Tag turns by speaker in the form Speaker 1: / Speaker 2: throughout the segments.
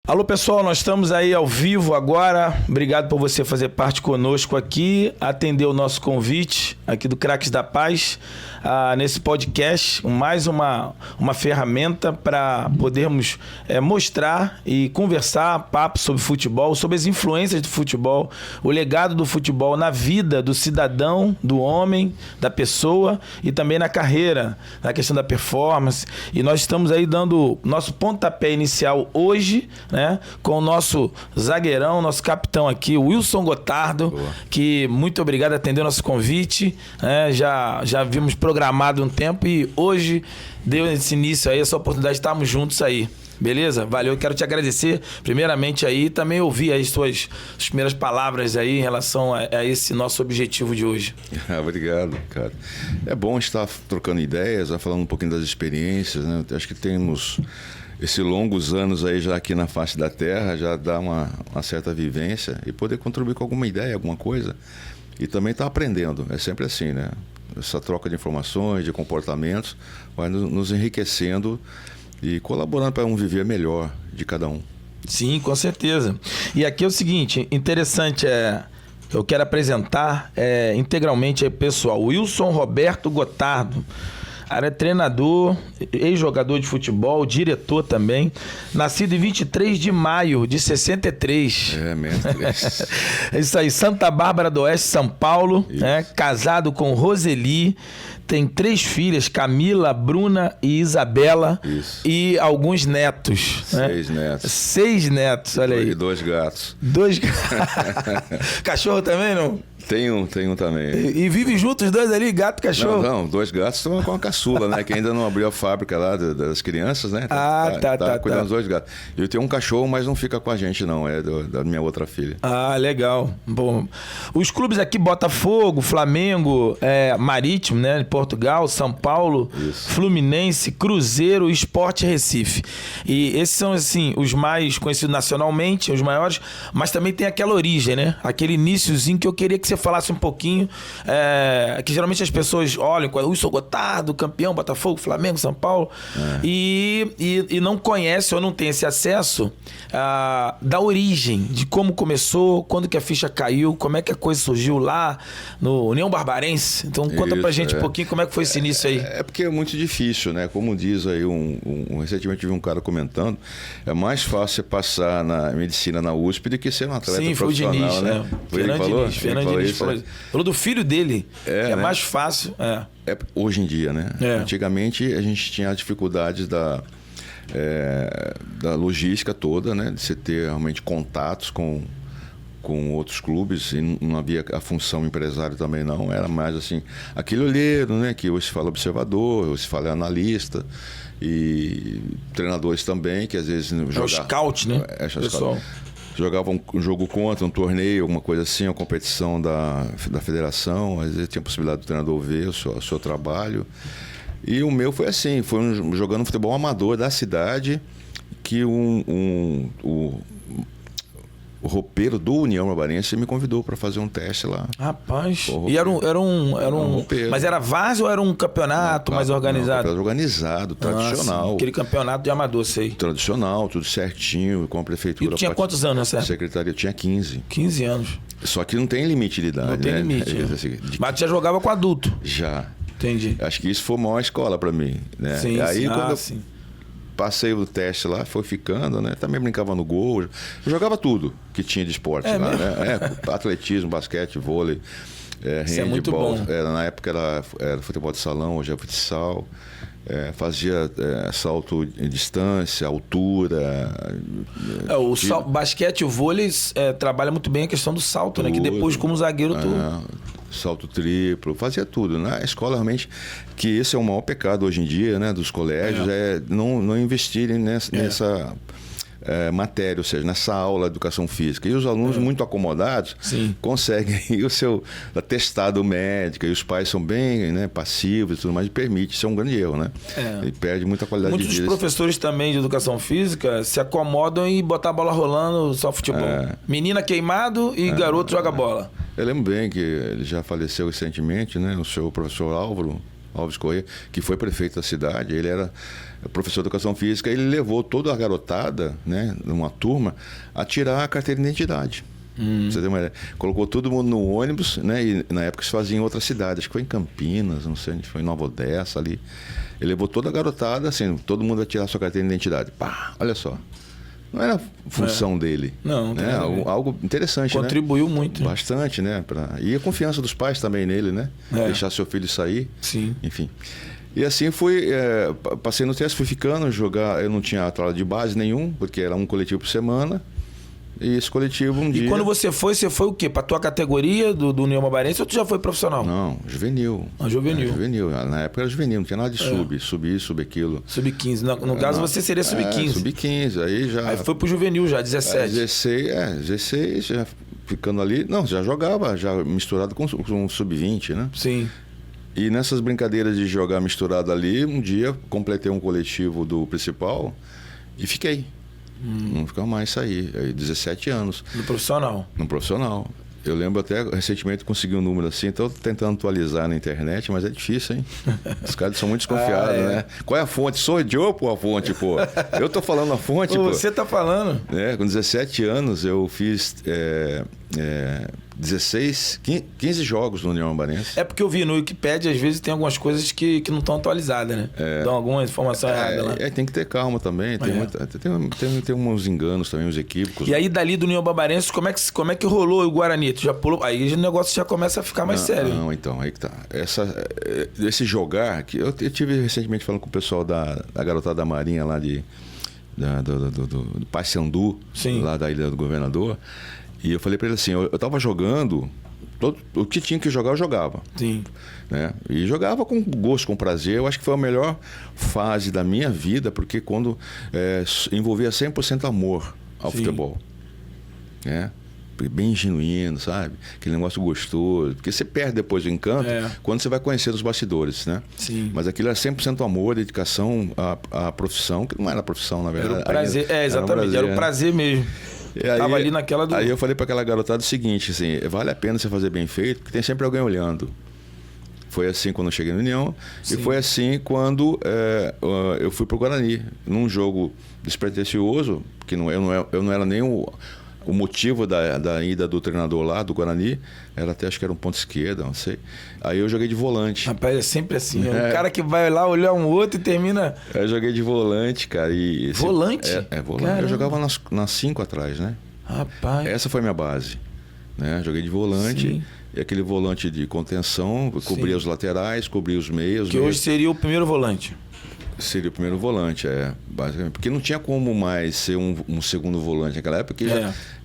Speaker 1: Alô pessoal, nós estamos aí ao vivo agora. Obrigado por você fazer parte conosco aqui, atender o nosso convite aqui do Craques da Paz, nesse podcast, mais uma ferramenta para podermos mostrar e conversar papo sobre futebol, sobre as influências do futebol, o legado do futebol na vida do cidadão, do homem, da pessoa e também na carreira, na questão da performance. E nós estamos aí dando nosso pontapé inicial hoje, né, com o nosso zagueirão, nosso capitão aqui, o Wilson Gotardo. Boa. Que muito obrigado por atender o nosso convite, né, já vimos programado um tempo e hoje deu esse início aí, essa oportunidade de estarmos juntos aí. Beleza? Valeu, eu quero te agradecer primeiramente aí, também ouvir as suas primeiras palavras aí em relação a esse nosso objetivo de hoje.
Speaker 2: Obrigado, cara. É bom estar trocando ideias, falando um pouquinho das experiências, né? Acho que temos esses longos anos aí já aqui na face da terra, já dá uma certa vivência e poder contribuir com alguma ideia, alguma coisa e também estar aprendendo, é sempre assim, né? Essa troca de informações, de comportamentos vai nos enriquecendo e colaborando para um viver melhor de cada um.
Speaker 1: Sim, com certeza. E aqui é o seguinte, interessante eu quero apresentar integralmente aí, pessoal, Wilson Roberto Gotardo. Era treinador, ex-jogador de futebol, diretor também. Nascido em 23 de maio de 63.
Speaker 2: É mesmo.
Speaker 1: É isso aí, Santa Bárbara do Oeste, São Paulo. Né? Casado com Roseli. Tem 3 filhas, Camila, Bruna e Isabela. Isso. E alguns netos.
Speaker 2: 6 netos.
Speaker 1: 6 netos, olha aí.
Speaker 2: E 2 gatos.
Speaker 1: 2 gatos. Cachorro também, não?
Speaker 2: Tem um também.
Speaker 1: E vive juntos os dois ali, gato e cachorro?
Speaker 2: Não, 2 gatos estão com a caçula, né? Que ainda não abriu a fábrica lá das crianças, né? Tá cuidando dos 2 gatos. Eu tenho um cachorro, mas não fica com a gente, não. É da minha outra filha.
Speaker 1: Ah, legal. Bom, os clubes aqui, Botafogo, Flamengo, Marítimo, né? Portugal, São Paulo, isso. Fluminense, Cruzeiro, Sport Recife. E esses são, assim, os mais conhecidos nacionalmente, os maiores, mas também tem aquela origem, né? Aquele iniciozinho que eu queria que você falasse um pouquinho, que geralmente as pessoas olham com o Wilson Gotardo, campeão, Botafogo, Flamengo, São Paulo, e não conhece ou não tem esse acesso da origem, de como começou, quando que a ficha caiu, como é que a coisa surgiu lá no União Barbarense. Então conta pra gente um pouquinho como é que foi esse início aí.
Speaker 2: É porque é muito difícil, né? Como diz aí recentemente vi um cara comentando, é mais fácil você passar na medicina na USP do que ser um atleta profissional,
Speaker 1: Diniz,
Speaker 2: né?
Speaker 1: Fernando Diniz falou do filho dele, né? Mais fácil.
Speaker 2: Hoje em dia, né? Antigamente a gente tinha as dificuldades da logística toda, né? De você ter realmente contatos com outros clubes e não havia a função empresário também não, era mais assim, aquele olheiro, né? Que hoje se fala observador, hoje se fala analista e treinadores também, que às vezes jogavam...
Speaker 1: o scout, né? Pessoal.
Speaker 2: Jogavam um jogo contra, um torneio, alguma coisa assim, uma competição da federação, às vezes tinha a possibilidade do treinador ver o seu trabalho. E o meu foi assim, jogando futebol amador da cidade, que o roupeiro do União Barbarense me convidou para fazer um teste lá.
Speaker 1: Rapaz, e era um roupeiro. Mas era várzea ou era um campeonato mais organizado?
Speaker 2: Era organizado, tradicional.
Speaker 1: Aquele campeonato de amador, sei.
Speaker 2: Tradicional, tudo certinho, com a prefeitura.
Speaker 1: E tu tinha quantos anos nessa época?
Speaker 2: Secretaria, eu tinha 15.
Speaker 1: 15 anos.
Speaker 2: Só que não tem limite de idade,
Speaker 1: não tem limite. Mas tu já jogava com adulto?
Speaker 2: Já.
Speaker 1: Entendi.
Speaker 2: Acho que isso foi a maior escola para mim, né?
Speaker 1: Sim,
Speaker 2: e aí, quando
Speaker 1: sim.
Speaker 2: Passei o teste lá, foi ficando, né? Também brincava no gol. Eu jogava tudo que tinha de esporte lá,
Speaker 1: mesmo?
Speaker 2: né? Atletismo, basquete, vôlei,
Speaker 1: Isso é muito bom.
Speaker 2: Na época era futebol de salão, hoje é futsal. Fazia salto em distância, altura.
Speaker 1: Basquete e o vôlei trabalha muito bem a questão do salto, tudo, né? Que depois, como zagueiro,
Speaker 2: salto triplo, fazia tudo. Na escola, realmente, que esse é o maior pecado hoje em dia, né, dos colégios, não investirem nessa matéria, ou seja, nessa aula de educação física. E os alunos muito acomodados conseguem o seu atestado médico, e os pais são bem, né, passivos e tudo mais, e permite. Isso é um grande erro, né? E perde muita qualidade de vida.
Speaker 1: Muitos professores também de educação física se acomodam e botar a bola rolando só futebol. Menina queimado e garoto joga bola.
Speaker 2: Eu lembro bem que ele já faleceu recentemente, né? O seu professor Álvaro Alves Corrêa, que foi prefeito da cidade, ele era professor de educação física, ele levou toda a garotada, né, numa turma, a tirar a carteira de identidade. Você tem uma ideia. Colocou todo mundo no ônibus, né? E na época se fazia em outras cidades, acho que foi em Campinas, não sei, foi em Nova Odessa ali. Ele levou toda a garotada, assim, todo mundo a tirar sua carteira de identidade. Pá, olha só. Não era função dele.
Speaker 1: Não,
Speaker 2: né? Algo interessante,
Speaker 1: contribuiu
Speaker 2: né?
Speaker 1: muito.
Speaker 2: Bastante, né? E a confiança dos pais também nele, né? Deixar seu filho sair.
Speaker 1: Sim.
Speaker 2: Enfim. E assim fui, passei no teste, fui ficando, jogar. Eu não tinha atleta de base nenhum, porque era um coletivo por semana. E esse coletivo dia...
Speaker 1: E quando você foi o quê? Pra tua categoria do União Barbarense ou tu já foi profissional?
Speaker 2: Não, juvenil.
Speaker 1: Juvenil.
Speaker 2: Juvenil. Na época era juvenil, não tinha nada de sub aquilo.
Speaker 1: Sub-15. No caso você seria sub-15.
Speaker 2: Sub-15, aí já...
Speaker 1: Aí foi pro juvenil já, 17.
Speaker 2: 16, já ficando ali... Não, já jogava, já misturado com sub-20, né?
Speaker 1: Sim.
Speaker 2: E nessas brincadeiras de jogar misturado ali, um dia completei um coletivo do principal e fiquei. Não ficava mais sair. Aí 17 anos.
Speaker 1: No profissional?
Speaker 2: No profissional. Eu lembro até, recentemente consegui um número assim, então tentando atualizar na internet, mas é difícil, hein? Os caras são muito desconfiados, né? Qual é a fonte? Sou idiota ou a fonte, pô? Eu tô falando a fonte, pô.
Speaker 1: Você tá falando?
Speaker 2: Com 17 anos eu fiz 15 jogos no União Barbarense.
Speaker 1: É porque eu vi no Wikipedia, às vezes tem algumas coisas que não estão atualizadas, né? Dão alguma informação errada lá.
Speaker 2: Tem que ter calma também. Tem uns enganos também, uns equívocos.
Speaker 1: E aí, dali do União Barbarense, como é que rolou o Guarani? Tu já pulou? Aí o negócio já começa a ficar mais sério.
Speaker 2: Não, então, aí que tá. Esse jogar, que eu tive recentemente falando com o pessoal da garotada da Marinha lá do Paissandu, lá da Ilha do Governador. E eu falei pra ele assim, eu tava jogando, o que tinha que jogar, eu jogava.
Speaker 1: Sim.
Speaker 2: Né? E jogava com gosto, com prazer. Eu acho que foi a melhor fase da minha vida, porque quando envolvia 100% amor ao futebol. Né? Bem genuíno, sabe? Aquele negócio gostoso. Porque você perde depois o encanto quando você vai conhecer os bastidores, né?
Speaker 1: Sim.
Speaker 2: Mas aquilo era 100% amor, dedicação à profissão, que não era profissão, na verdade.
Speaker 1: Era o prazer, exatamente, era o prazer mesmo. Tava ali naquela do...
Speaker 2: Aí eu falei para aquela garotada o seguinte, assim, vale a pena você fazer bem feito, porque tem sempre alguém olhando. Foi assim quando eu cheguei no União. Sim. E foi assim quando eu fui pro Guarani. Num jogo despretensioso, que eu não era nem o motivo da ida do treinador lá, do Guarani, acho que era um ponto esquerda, não sei. Aí eu joguei de volante.
Speaker 1: Rapaz, é sempre assim. O cara que vai lá olhar um outro e termina...
Speaker 2: Eu joguei de volante, cara.
Speaker 1: Volante?
Speaker 2: Volante.
Speaker 1: Caramba.
Speaker 2: Eu jogava nas 5 atrás, né?
Speaker 1: Rapaz.
Speaker 2: Essa foi a minha base. Né? Joguei de volante.
Speaker 1: Sim.
Speaker 2: E aquele volante de contenção, cobria os laterais, cobria os meios.
Speaker 1: Que hoje seria o primeiro volante.
Speaker 2: Seria o primeiro volante, basicamente. Porque não tinha como mais ser um segundo volante naquela época.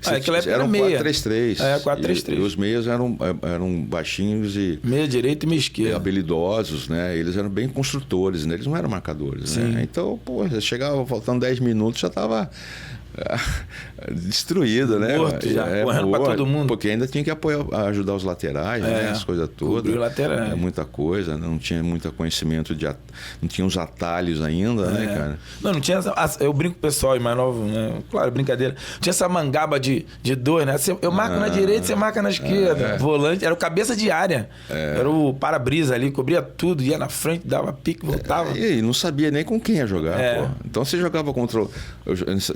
Speaker 1: Naquela época
Speaker 2: eram
Speaker 1: meia.
Speaker 2: 4-3-3.
Speaker 1: 4-3-3.
Speaker 2: E os meias eram baixinhos e...
Speaker 1: Meia direita e meia esquerda.
Speaker 2: Habilidosos, né? Eles eram bem construtores, né? Eles não eram marcadores, né? Então, chegava faltando 10 minutos, já estava... destruído, né?
Speaker 1: Morto já, correndo pra todo mundo.
Speaker 2: Porque ainda tinha que ajudar os laterais, né? As coisas todas.
Speaker 1: Laterais.
Speaker 2: Muita coisa, não tinha muito conhecimento não tinha os atalhos ainda, né, cara?
Speaker 1: Não tinha eu brinco com o pessoal mais novo, né? Claro, brincadeira. Tinha essa mangaba de dois, né? Eu marco na direita, você marca na esquerda. Volante, era o cabeça de área. Era o para-brisa ali, cobria tudo, ia na frente, dava pique, voltava.
Speaker 2: E não sabia nem com quem ia jogar, pô. Então você jogava contra...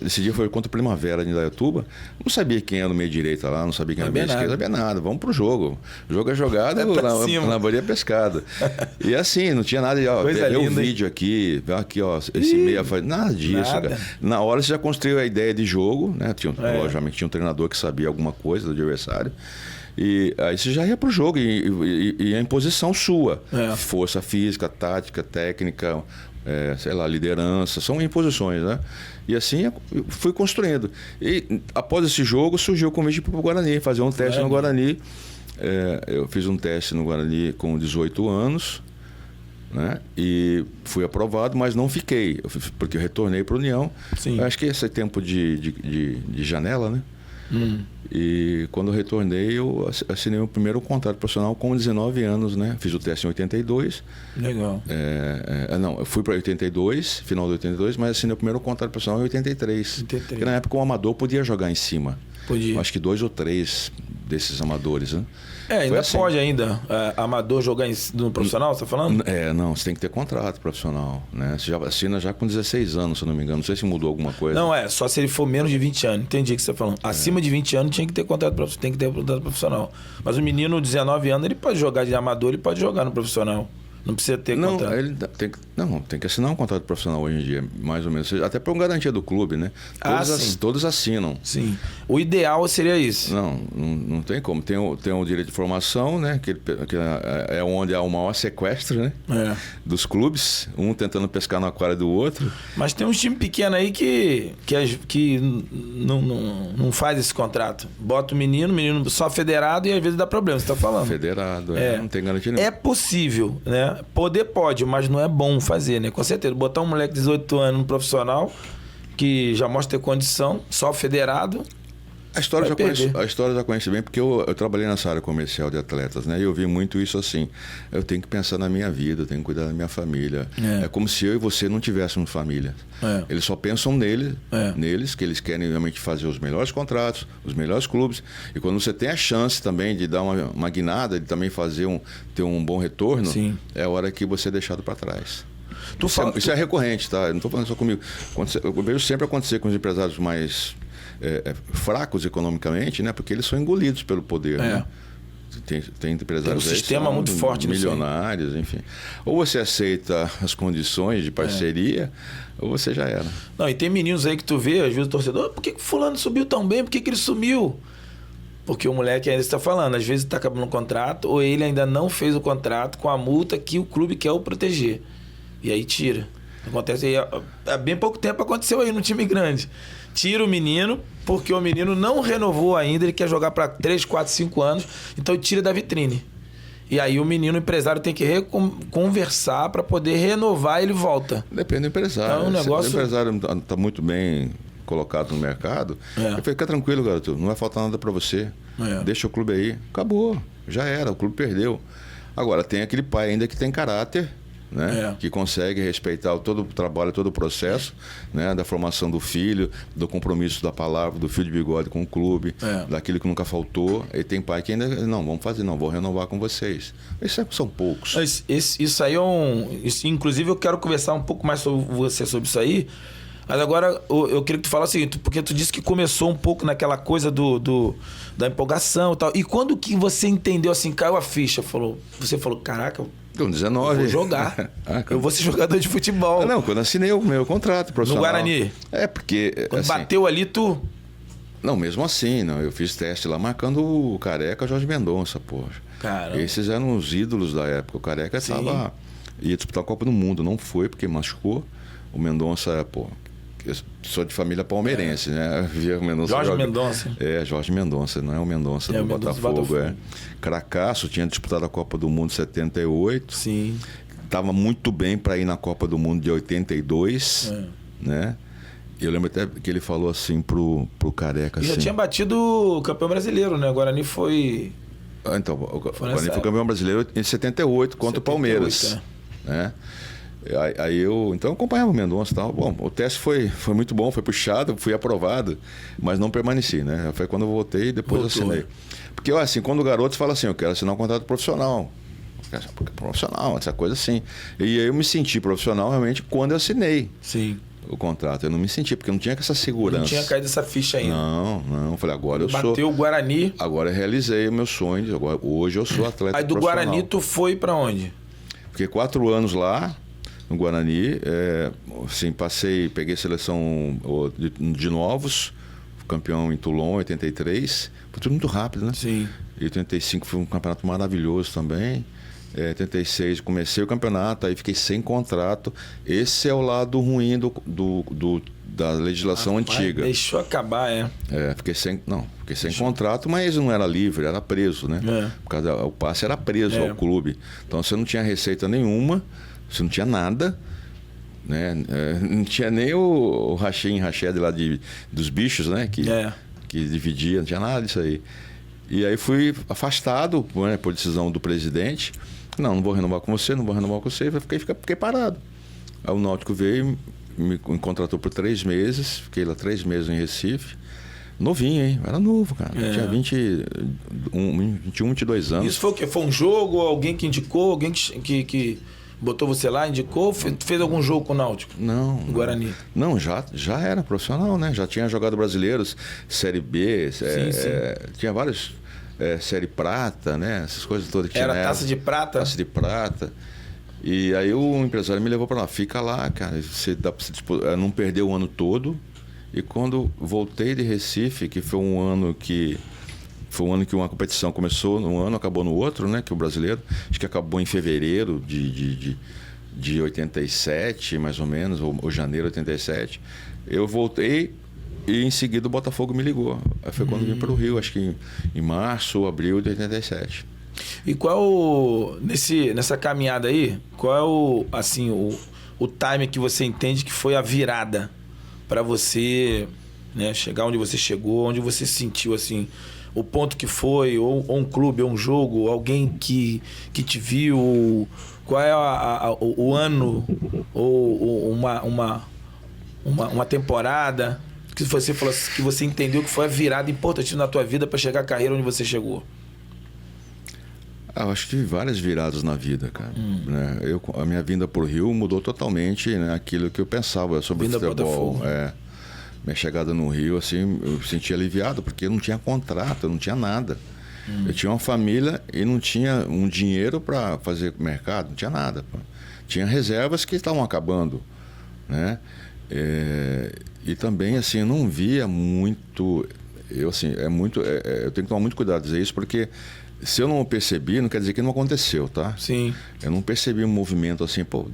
Speaker 2: Esse dia foi contra o Primavera de Indaiatuba, não sabia quem era no meio direita lá, não sabia quem era no meio esquerda, não sabia nada. Vamos pro jogo. O jogo é jogado, na bolinha pescada. E assim, não tinha nada de, ver o vídeo aqui, ó, esse meia, nada disso, cara. Na hora você já construiu a ideia de jogo, né? Logicamente tinha um treinador que sabia alguma coisa do adversário. E aí você já ia pro jogo e a imposição sua. Força física, tática, técnica, liderança, são imposições, né? E assim eu fui construindo. E após esse jogo surgiu o convite para o Guarani, fazer um teste no Guarani. Eu fiz um teste no Guarani com 18 anos, né? E fui aprovado, mas não fiquei, porque eu retornei para a União.
Speaker 1: Sim.
Speaker 2: Acho que esse é tempo de janela, né? E quando eu retornei, eu assinei o primeiro contrato profissional com 19 anos, né? Fiz o teste em 82.
Speaker 1: Legal.
Speaker 2: Não, eu fui para 82, final de 82, mas assinei o primeiro contrato profissional em 83. Porque na época o amador podia jogar em cima.
Speaker 1: Podia.
Speaker 2: Acho que 2 ou 3 desses amadores, né?
Speaker 1: Ainda assim. Pode ainda amador jogar no profissional, você tá falando?
Speaker 2: Não, você tem que ter contrato profissional, né? Você já assina já com 16 anos, se eu não me engano. Não sei se mudou alguma coisa.
Speaker 1: Não, só se ele for menos de 20 anos. Entendi o que você tá falando. Acima de 20 anos tem que ter contrato profissional. Mas o menino de 19 anos, ele pode jogar de amador, ele pode jogar no profissional. Não precisa ter contrato.
Speaker 2: Tem que assinar um contrato profissional hoje em dia, mais ou menos. Até por garantia do clube, né? Todos assinam.
Speaker 1: Sim. O ideal seria isso.
Speaker 2: Não tem como. Tem o direito de formação, né? Que é onde há o maior sequestro, né? Dos clubes, um tentando pescar no aquário do outro.
Speaker 1: Mas tem uns times pequenos aí que não faz esse contrato. Bota o menino só federado e às vezes dá problema, você tá falando.
Speaker 2: Federado, não tem garantia nenhuma.
Speaker 1: É possível, né? Poder pode, mas não é bom fazer, né? Com certeza. Botar um moleque de 18 anos no profissional, que já mostra ter condição, só federado.
Speaker 2: A história já conhece bem, porque eu trabalhei nessa área comercial de atletas, né? E eu vi muito isso assim. Eu tenho que pensar na minha vida, eu tenho que cuidar da minha família. É como se eu e você não tivéssemos família. Eles só pensam neles, que eles querem realmente fazer os melhores contratos, os melhores clubes. E quando você tem a chance também de dar uma guinada, de também ter um bom retorno, sim, é a hora que você é deixado para trás. Isso é recorrente, tá? Eu não estou falando só comigo. Eu vejo sempre acontecer com os empresários mais fracos economicamente, né? Porque eles são engolidos pelo poder, né? Tem empresários
Speaker 1: tem um sistema muito forte,
Speaker 2: milionários, enfim. Ou você aceita as condições de parceria, ou você já era.
Speaker 1: Não, e tem meninos aí que tu vê, às vezes o torcedor, por que o fulano subiu tão bem? Por que ele sumiu? Porque o moleque ainda está falando, às vezes está acabando o contrato, ou ele ainda não fez o contrato com a multa que o clube quer o proteger. E aí tira. Acontece aí, há bem pouco tempo aconteceu aí no time grande. Tira o menino, porque o menino não renovou ainda, ele quer jogar para 3, 4, 5 anos, então tira da vitrine. E aí o menino, o empresário, tem que conversar para poder renovar e ele volta.
Speaker 2: Depende do empresário.
Speaker 1: Então, negócio...
Speaker 2: Se o empresário está muito bem colocado no mercado, fica tranquilo, garoto, não vai faltar nada para você. Deixa o clube aí. Acabou, já era, o clube perdeu. Agora, tem aquele pai ainda que tem caráter, né? Que consegue respeitar todo o trabalho, todo o processo, né? Da formação do filho, do compromisso da palavra, do fio de bigode com o clube, daquilo que nunca faltou. E tem pai que ainda, vou renovar com vocês. Esses são poucos.
Speaker 1: Isso aí inclusive eu quero conversar um pouco mais sobre você sobre isso aí. Mas agora eu queria que tu falasse o seguinte, porque tu disse que começou um pouco naquela coisa da empolgação e tal. E quando que você entendeu assim, caiu a ficha? Você falou, caraca,
Speaker 2: com 19.
Speaker 1: Eu vou jogar. Eu vou ser jogador de futebol.
Speaker 2: Quando assinei o meu contrato profissional.
Speaker 1: No Guarani?
Speaker 2: Porque...
Speaker 1: Quando assim, bateu ali, tu...
Speaker 2: Não, mesmo assim, não. Eu fiz teste lá marcando o Careca, Jorge Mendonça, poxa.
Speaker 1: Caramba.
Speaker 2: Esses eram os ídolos da época. O Careca ia disputar a Copa do Mundo. Não foi, porque machucou. O Mendonça, eu sou de família palmeirense, né? Via o Mendonça
Speaker 1: Jorge Mendonça.
Speaker 2: Jorge Mendonça, não é o Mendonça do Botafogo. Cracasso, tinha disputado a Copa do Mundo em 78.
Speaker 1: Sim.
Speaker 2: Estava muito bem para ir na Copa do Mundo de 82, né? Eu lembro até que ele falou assim pro Careca.
Speaker 1: E já tinha batido o campeão brasileiro, né? O Guarani foi...
Speaker 2: Então, o Guarani foi campeão brasileiro em 78 contra o Palmeiras. Né? Aí eu acompanhava o Mendonça e tal. Bom, o teste foi muito bom, foi puxado, fui aprovado, mas não permaneci, né? Foi quando eu voltei e depois assinei. Porque assim, quando o garoto fala assim, eu quero assinar um contrato profissional. Profissional, essa coisa assim. E aí eu me senti profissional realmente quando eu assinei.
Speaker 1: Sim.
Speaker 2: O contrato. Eu não me senti, porque eu não tinha essa segurança.
Speaker 1: Não tinha caído essa ficha ainda.
Speaker 2: Não. Eu falei, agora eu sou...
Speaker 1: Bateu o Guarani.
Speaker 2: Agora eu realizei o meu sonho. Hoje eu sou atleta profissional.
Speaker 1: Aí do Guarani tu foi pra onde?
Speaker 2: Fiquei 4 anos lá, no Guarani. Assim, peguei seleção de novos, campeão em Toulon, 83. Foi tudo muito rápido, né?
Speaker 1: Sim.
Speaker 2: E 85 foi um campeonato maravilhoso também. 86 comecei o campeonato, aí fiquei sem contrato. Esse é o lado ruim da legislação antiga.
Speaker 1: Deixou acabar,
Speaker 2: Fiquei sem contrato, mas não era livre, era preso, né? Por causa o passe era preso ao clube. Então você não tinha receita nenhuma, você não tinha nada, né? Não tinha nem o rachê lá dos bichos, né? Que dividia, não tinha nada disso aí. E aí fui afastado, né, por decisão do presidente. Não vou renovar com você, fiquei parado. Aí o Náutico veio, me contratou por 3 meses, fiquei lá 3 meses em Recife. Novinho, hein? Era novo, cara. Tinha 21, 22 anos.
Speaker 1: Isso foi o quê? Foi um jogo? Alguém que indicou? Alguém que botou você lá, indicou? Fez algum jogo com o Náutico?
Speaker 2: Não.
Speaker 1: No Guarani?
Speaker 2: Não, já era profissional, né? Já tinha jogado brasileiros, Série B,
Speaker 1: Sim.
Speaker 2: tinha vários... Série Prata, né? Essas coisas todas que
Speaker 1: era
Speaker 2: tinha.
Speaker 1: Taça de Prata?
Speaker 2: Taça de Prata. E aí o empresário me levou para lá. Fica lá, cara. Você dá pra não perder o ano todo. E quando voltei de Recife, que foi um ano que uma competição começou num ano, acabou no outro, né? Que o brasileiro, acho que acabou em fevereiro de 87, mais ou menos, ou janeiro de 87. Eu voltei e em seguida o Botafogo me ligou. Aí foi quando vim para o Rio, acho que em março ou abril de 87.
Speaker 1: E qual nessa caminhada aí, qual é o time que você entende que foi a virada para você, né, chegar onde você chegou, onde você sentiu assim, o ponto que foi, ou um clube, ou um jogo, alguém que te viu, qual é o ano, ou uma temporada que você falou que você entendeu que foi a virada importante na tua vida para chegar à carreira onde você chegou?
Speaker 2: Eu acho que tive várias viradas na vida, cara. Né? A minha vinda para o Rio mudou totalmente, né, aquilo que eu pensava sobre
Speaker 1: vinda
Speaker 2: futebol. Minha chegada no Rio, assim, eu me senti aliviado, porque eu não tinha contrato, eu não tinha nada. Eu tinha uma família e não tinha um dinheiro para fazer mercado, não tinha nada. Pô. Tinha reservas que estavam acabando, né? E também, assim, eu não via muito... Eu tenho que tomar muito cuidado de dizer isso, porque... Se eu não percebi, não quer dizer que não aconteceu, tá?
Speaker 1: Sim.
Speaker 2: Eu não percebi um movimento assim, pô,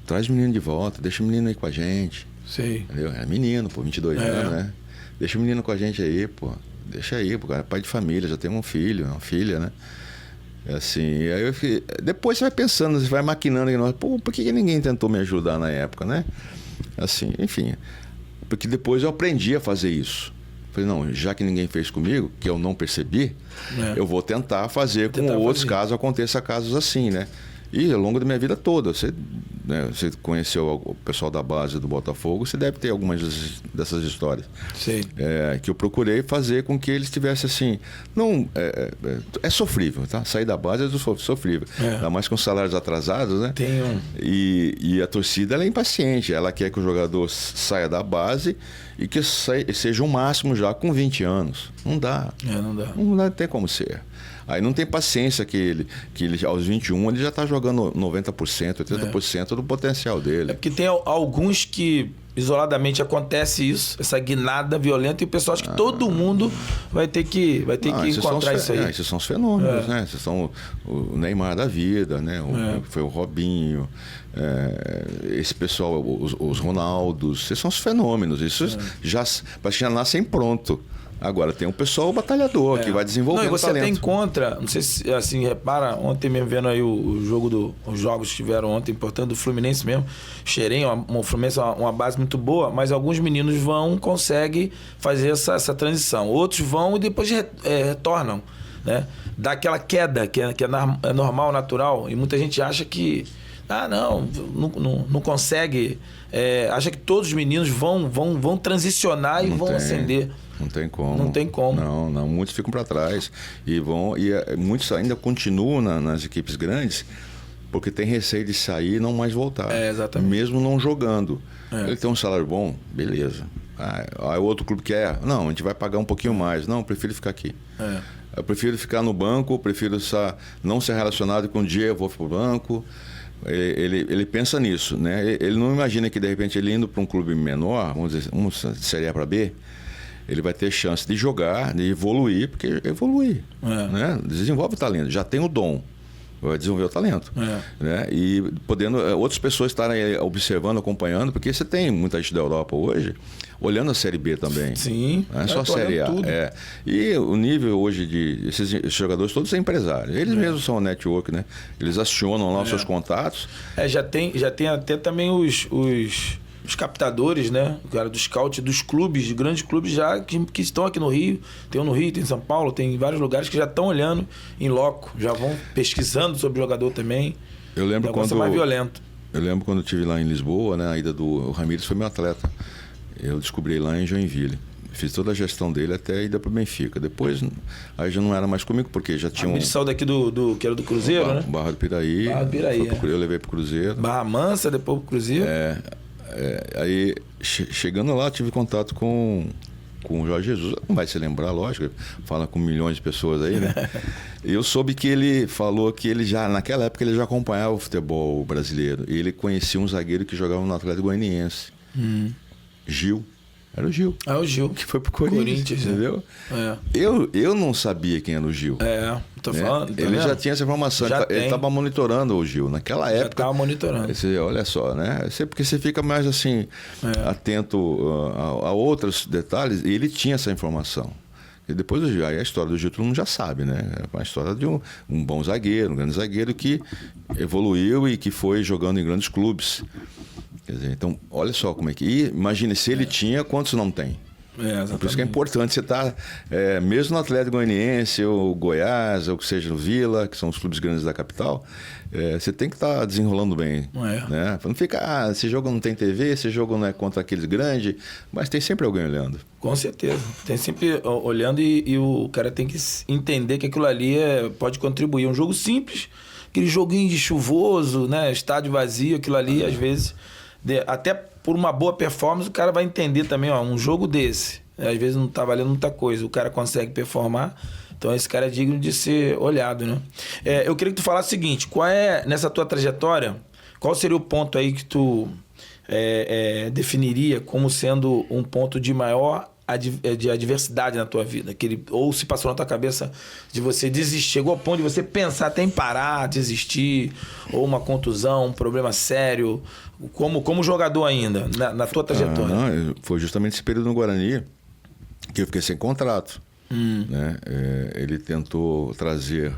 Speaker 2: traz o menino de volta, deixa o menino aí com a gente.
Speaker 1: Sim.
Speaker 2: Entendeu? É menino, pô, 22 anos, né? Deixa o menino com a gente aí, pô. Deixa aí, pô, cara, é pai de família, já tem um filho, uma filha, né? Assim, aí eu fiquei... Depois você vai pensando, você vai maquinando, pô, por que ninguém tentou me ajudar na época, né? Assim, enfim. Porque depois eu aprendi a fazer isso. Falei, não, já que ninguém fez comigo, que eu não percebi, eu vou tentar fazer com outros casos aconteça casos assim, né? E ao longo da minha vida toda, você conheceu o pessoal da base do Botafogo, você deve ter algumas dessas histórias.
Speaker 1: Sim.
Speaker 2: Que eu procurei fazer com que eles tivessem assim... É sofrível, tá? Sair da base é sofrível. Ainda mais com salários atrasados, né?
Speaker 1: Tem um...
Speaker 2: E a torcida, ela é impaciente. Ela quer que o jogador saia da base e que seja o máximo já com 20 anos. Não dá. Não tem como ser. Aí não tem paciência que ele aos 21 ele já está jogando 90%, 80% do potencial dele.
Speaker 1: É porque tem alguns que isoladamente acontece isso, essa guinada violenta, e o pessoal acha que todo mundo vai ter que encontrar isso aí.
Speaker 2: Esses são os fenômenos, né? Esses são o Neymar da vida, né? Foi o Robinho, esse pessoal, os Ronaldos, esses são os fenômenos. Isso parece que já nascem pronto. Agora, tem um pessoal batalhador que vai desenvolvendo talento.
Speaker 1: E você até encontra, não sei se assim, repara, ontem mesmo vendo aí os jogos que tiveram ontem, importante, do Fluminense mesmo, Xerém, o Fluminense é uma base muito boa, mas alguns meninos conseguem fazer essa transição. Outros vão e depois retornam, né? Dá aquela queda que é normal, natural, e muita gente acha que não consegue, acha que todos os meninos vão transicionar e vão ascender.
Speaker 2: Não tem como.
Speaker 1: Não tem como.
Speaker 2: Não, muitos ficam para trás e muitos ainda continuam nas equipes grandes porque tem receio de sair e não mais voltar.
Speaker 1: Exatamente.
Speaker 2: Mesmo não jogando. Ele tem um salário bom, beleza. Aí o outro clube quer, não, a gente vai pagar um pouquinho mais. Não, eu prefiro ficar aqui. Eu prefiro ficar no banco, prefiro não ser relacionado com o dia eu vou para o banco. Ele pensa nisso, né? Ele não imagina que de repente ele indo para um clube menor, vamos dizer, de Série A para B, ele vai ter chance de jogar, de evoluir, porque evolui, né? Desenvolve o talento, já tem o dom, vai desenvolver o talento, né? E podendo outras pessoas estarem observando, acompanhando, porque você tem muita gente da Europa hoje olhando a Série B também.
Speaker 1: Sim.
Speaker 2: Não é só a Série A. E o nível hoje esses jogadores todos são empresários. Eles mesmos são network, né? Eles acionam lá os seus contatos.
Speaker 1: Já tem até também os captadores, né? O cara do scout dos clubes, de grandes clubes já que estão aqui no Rio. Tem um no Rio, tem em São Paulo, tem em vários lugares que já estão olhando em loco, já vão pesquisando sobre o jogador também.
Speaker 2: Eu lembro quando
Speaker 1: mais violento.
Speaker 2: Eu lembro quando eu estive lá em Lisboa, né? A ida do Ramires foi meu atleta. Eu descobri lá em Joinville. Fiz toda a gestão dele até ir para o Benfica. Depois, aí já não era mais comigo, porque já tinha
Speaker 1: Ele saiu daqui que era do Cruzeiro, né?
Speaker 2: Barra do Piraí.
Speaker 1: Barra do Piraí,
Speaker 2: eu levei para o Cruzeiro.
Speaker 1: Barra Mansa, depois para o Cruzeiro.
Speaker 2: Aí, chegando lá, tive contato com o Jorge Jesus. Não vai se lembrar, lógico. Fala com milhões de pessoas aí, né? E eu soube que ele falou que ele já, naquela época, ele já acompanhava o futebol brasileiro. E ele conhecia um zagueiro que jogava no Atlético Goianiense. Gil. Era o Gil.
Speaker 1: É o Gil.
Speaker 2: Que foi pro Corinthians, entendeu? Eu não sabia quem era o Gil.
Speaker 1: Tô falando. Tá
Speaker 2: ele
Speaker 1: vendo?
Speaker 2: Já tinha essa informação. Ele estava monitorando o Gil. Naquela época. Já
Speaker 1: estava monitorando.
Speaker 2: Olha só, né? Porque você fica mais assim, atento a outros detalhes. E ele tinha essa informação. E depois aí a história do Gil todo mundo já sabe, né? É uma história de um bom zagueiro, um grande zagueiro que evoluiu e que foi jogando em grandes clubes. Quer dizer, então, olha só como é que... E imagine, se ele tinha, quantos não tem? Por isso que é importante você estar, mesmo no Atlético Goianiense, ou Goiás, ou que seja no Vila, que são os clubes grandes da capital, você tem que estar desenrolando bem. Né? Não fica, esse jogo não tem TV, esse jogo não é contra aqueles grandes, mas tem sempre alguém olhando.
Speaker 1: Com certeza. Tem sempre olhando e o cara tem que entender que aquilo ali pode contribuir. É um jogo simples, aquele joguinho de chuvoso, né? Estádio vazio, aquilo ali, às vezes... Até por uma boa performance, o cara vai entender também, um jogo desse, às vezes não tá valendo muita coisa, o cara consegue performar, então esse cara é digno de ser olhado, né? Eu queria que tu falasse o seguinte, nessa tua trajetória, qual seria o ponto aí que tu definiria como sendo um ponto de maior de adversidade na tua vida, ou se passou na tua cabeça de você desistir, chegou ao ponto de você pensar até em parar, desistir, ou uma contusão, um problema sério, como jogador ainda, na tua trajetória?
Speaker 2: Foi justamente esse período no Guarani que eu fiquei sem contrato. Né? Ele tentou trazer...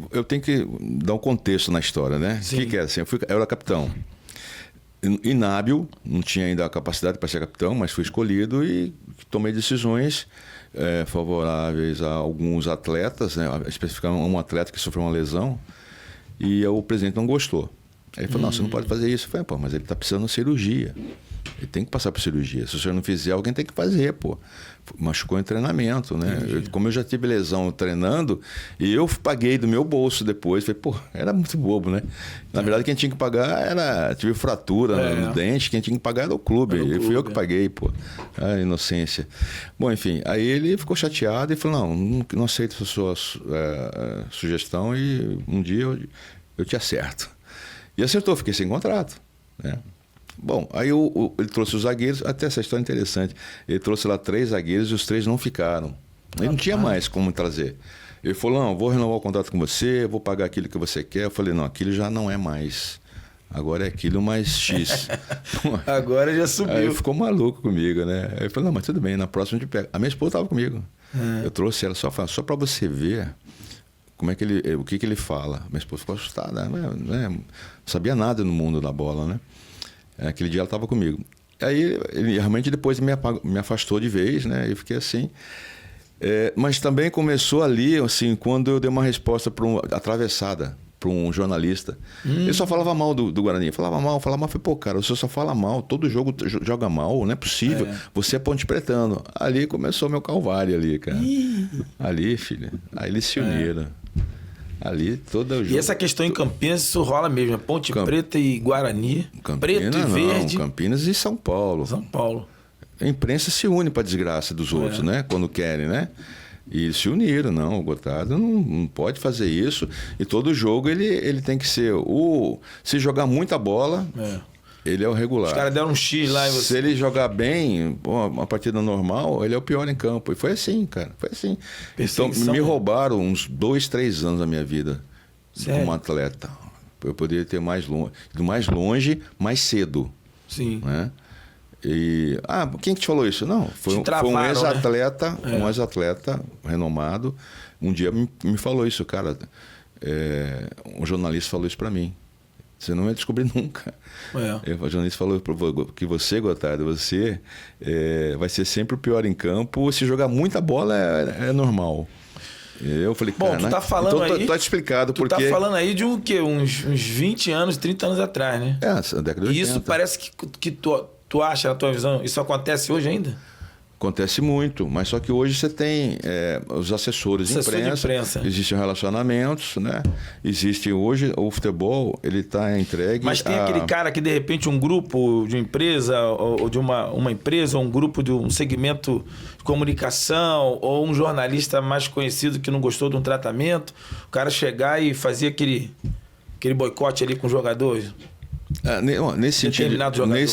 Speaker 2: eu tenho que dar um contexto na história, né? O que é assim? Eu era capitão. Inábil, não tinha ainda a capacidade para ser capitão, mas fui escolhido e tomei decisões favoráveis a alguns atletas, né? Especificamente um atleta que sofreu uma lesão, e o presidente não gostou. Aí ele falou, não, você não pode fazer isso. Eu falei, mas ele está precisando de cirurgia. Ele tem que passar por cirurgia. Se o senhor não fizer, alguém tem que fazer, pô. Machucou em treinamento, né? Como eu já tive lesão treinando, e eu paguei do meu bolso depois. Falei, era muito bobo, né? Na verdade, quem tinha que pagar tive fratura no dente, quem tinha que pagar era o clube. E fui eu que paguei, pô. A inocência. Bom, enfim, aí ele ficou chateado e falou, não aceito a sua sugestão e um dia eu te acerto. E acertou, fiquei sem contrato, né? Bom, aí ele trouxe os zagueiros, até essa história é interessante. Ele trouxe lá 3 zagueiros e os 3 não ficaram. Ele não tinha mais como trazer. Ele falou, não, vou renovar o contrato com você, vou pagar aquilo que você quer. Eu falei, não, aquilo já não é mais. Agora é aquilo mais X.
Speaker 1: Agora já subiu.
Speaker 2: Aí ele ficou maluco comigo, né? Aí eu falei, não, mas tudo bem, na próxima a gente pega. A minha esposa estava comigo. Eu trouxe ela só para você ver como é que o que ele fala. Minha esposa ficou assustada, não sabia nada no mundo da bola, né? Aquele dia ela estava comigo. Aí ele realmente depois me afastou de vez, né? Eu fiquei assim. Mas também começou ali, assim, quando eu dei uma resposta atravessada para um jornalista. Ele só falava mal do Guarani. Falava mal. Falei, cara, você só fala mal, todo jogo joga mal, não é possível. Você é Ponte Pretano. Ali começou meu calvário ali, cara. Ali, filho. Aí eles se uniram. Ali todo o jogo.
Speaker 1: E essa questão em Campinas, isso rola mesmo, Ponte Preta e Guarani, preto e verde.
Speaker 2: Campinas e São Paulo.
Speaker 1: São Paulo.
Speaker 2: A imprensa se une para a desgraça dos outros, né? Quando querem, né? E eles se uniram, não. O Gotardo não pode fazer isso. E todo jogo ele tem que ser se jogar muita bola, ele é o regular. Os
Speaker 1: caras deram um X lá em você.
Speaker 2: Se ele jogar bem, uma partida normal, ele é o pior em campo. E foi assim, cara. Foi assim. Então, me roubaram uns 2, 3 anos da minha vida como atleta. Eu poderia ter mais longe, mais cedo.
Speaker 1: Sim.
Speaker 2: Né? E, quem que te falou isso? Não, foi um ex-atleta, né? Um ex-atleta renomado. Um dia me falou isso, cara. Um jornalista falou isso pra mim. Você não vai descobrir nunca. O jornalista falou que você, Gotardo, você vai ser sempre o pior em campo. Se jogar muita bola é normal. Eu falei, cara,
Speaker 1: tu tá falando
Speaker 2: então
Speaker 1: aí,
Speaker 2: tá explicado porque...
Speaker 1: Tu tá falando aí de um quê? Uns 20 anos, 30 anos atrás, né?
Speaker 2: A década de 80.
Speaker 1: E isso parece que tu acha, na tua visão, isso acontece hoje ainda?
Speaker 2: Acontece muito, mas só que hoje você tem os assessores de imprensa, existem relacionamentos, né? Existe hoje o futebol, ele está entregue.
Speaker 1: Mas tem aquele cara que de repente um grupo de empresa ou de uma empresa, ou um grupo de um segmento de comunicação ou um jornalista mais conhecido que não gostou de um tratamento, o cara chegar e fazer aquele boicote ali com os jogadores.
Speaker 2: Nesse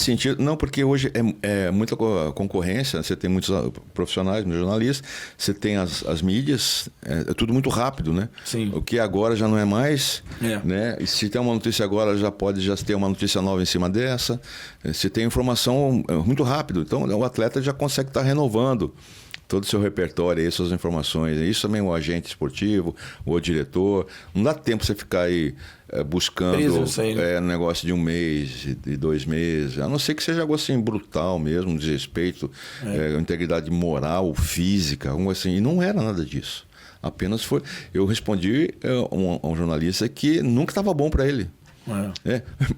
Speaker 2: sentido, não, porque hoje é muita concorrência, você tem muitos profissionais, muitos jornalistas, você tem as mídias, é tudo muito rápido, né?
Speaker 1: Sim.
Speaker 2: O que agora já não é mais, né? E se tem uma notícia agora, já ter uma notícia nova em cima dessa, se tem informação muito rápido, então o atleta já consegue estar renovando todo o seu repertório, aí, suas informações. Isso também o agente esportivo, o diretor. Não dá tempo você ficar aí buscando um negócio de 1 mês, de 2 meses. A não ser que seja algo assim brutal mesmo, desrespeito, integridade moral, física, algo assim. E não era nada disso. Apenas foi... Eu respondi a um jornalista que nunca estava bom para ele.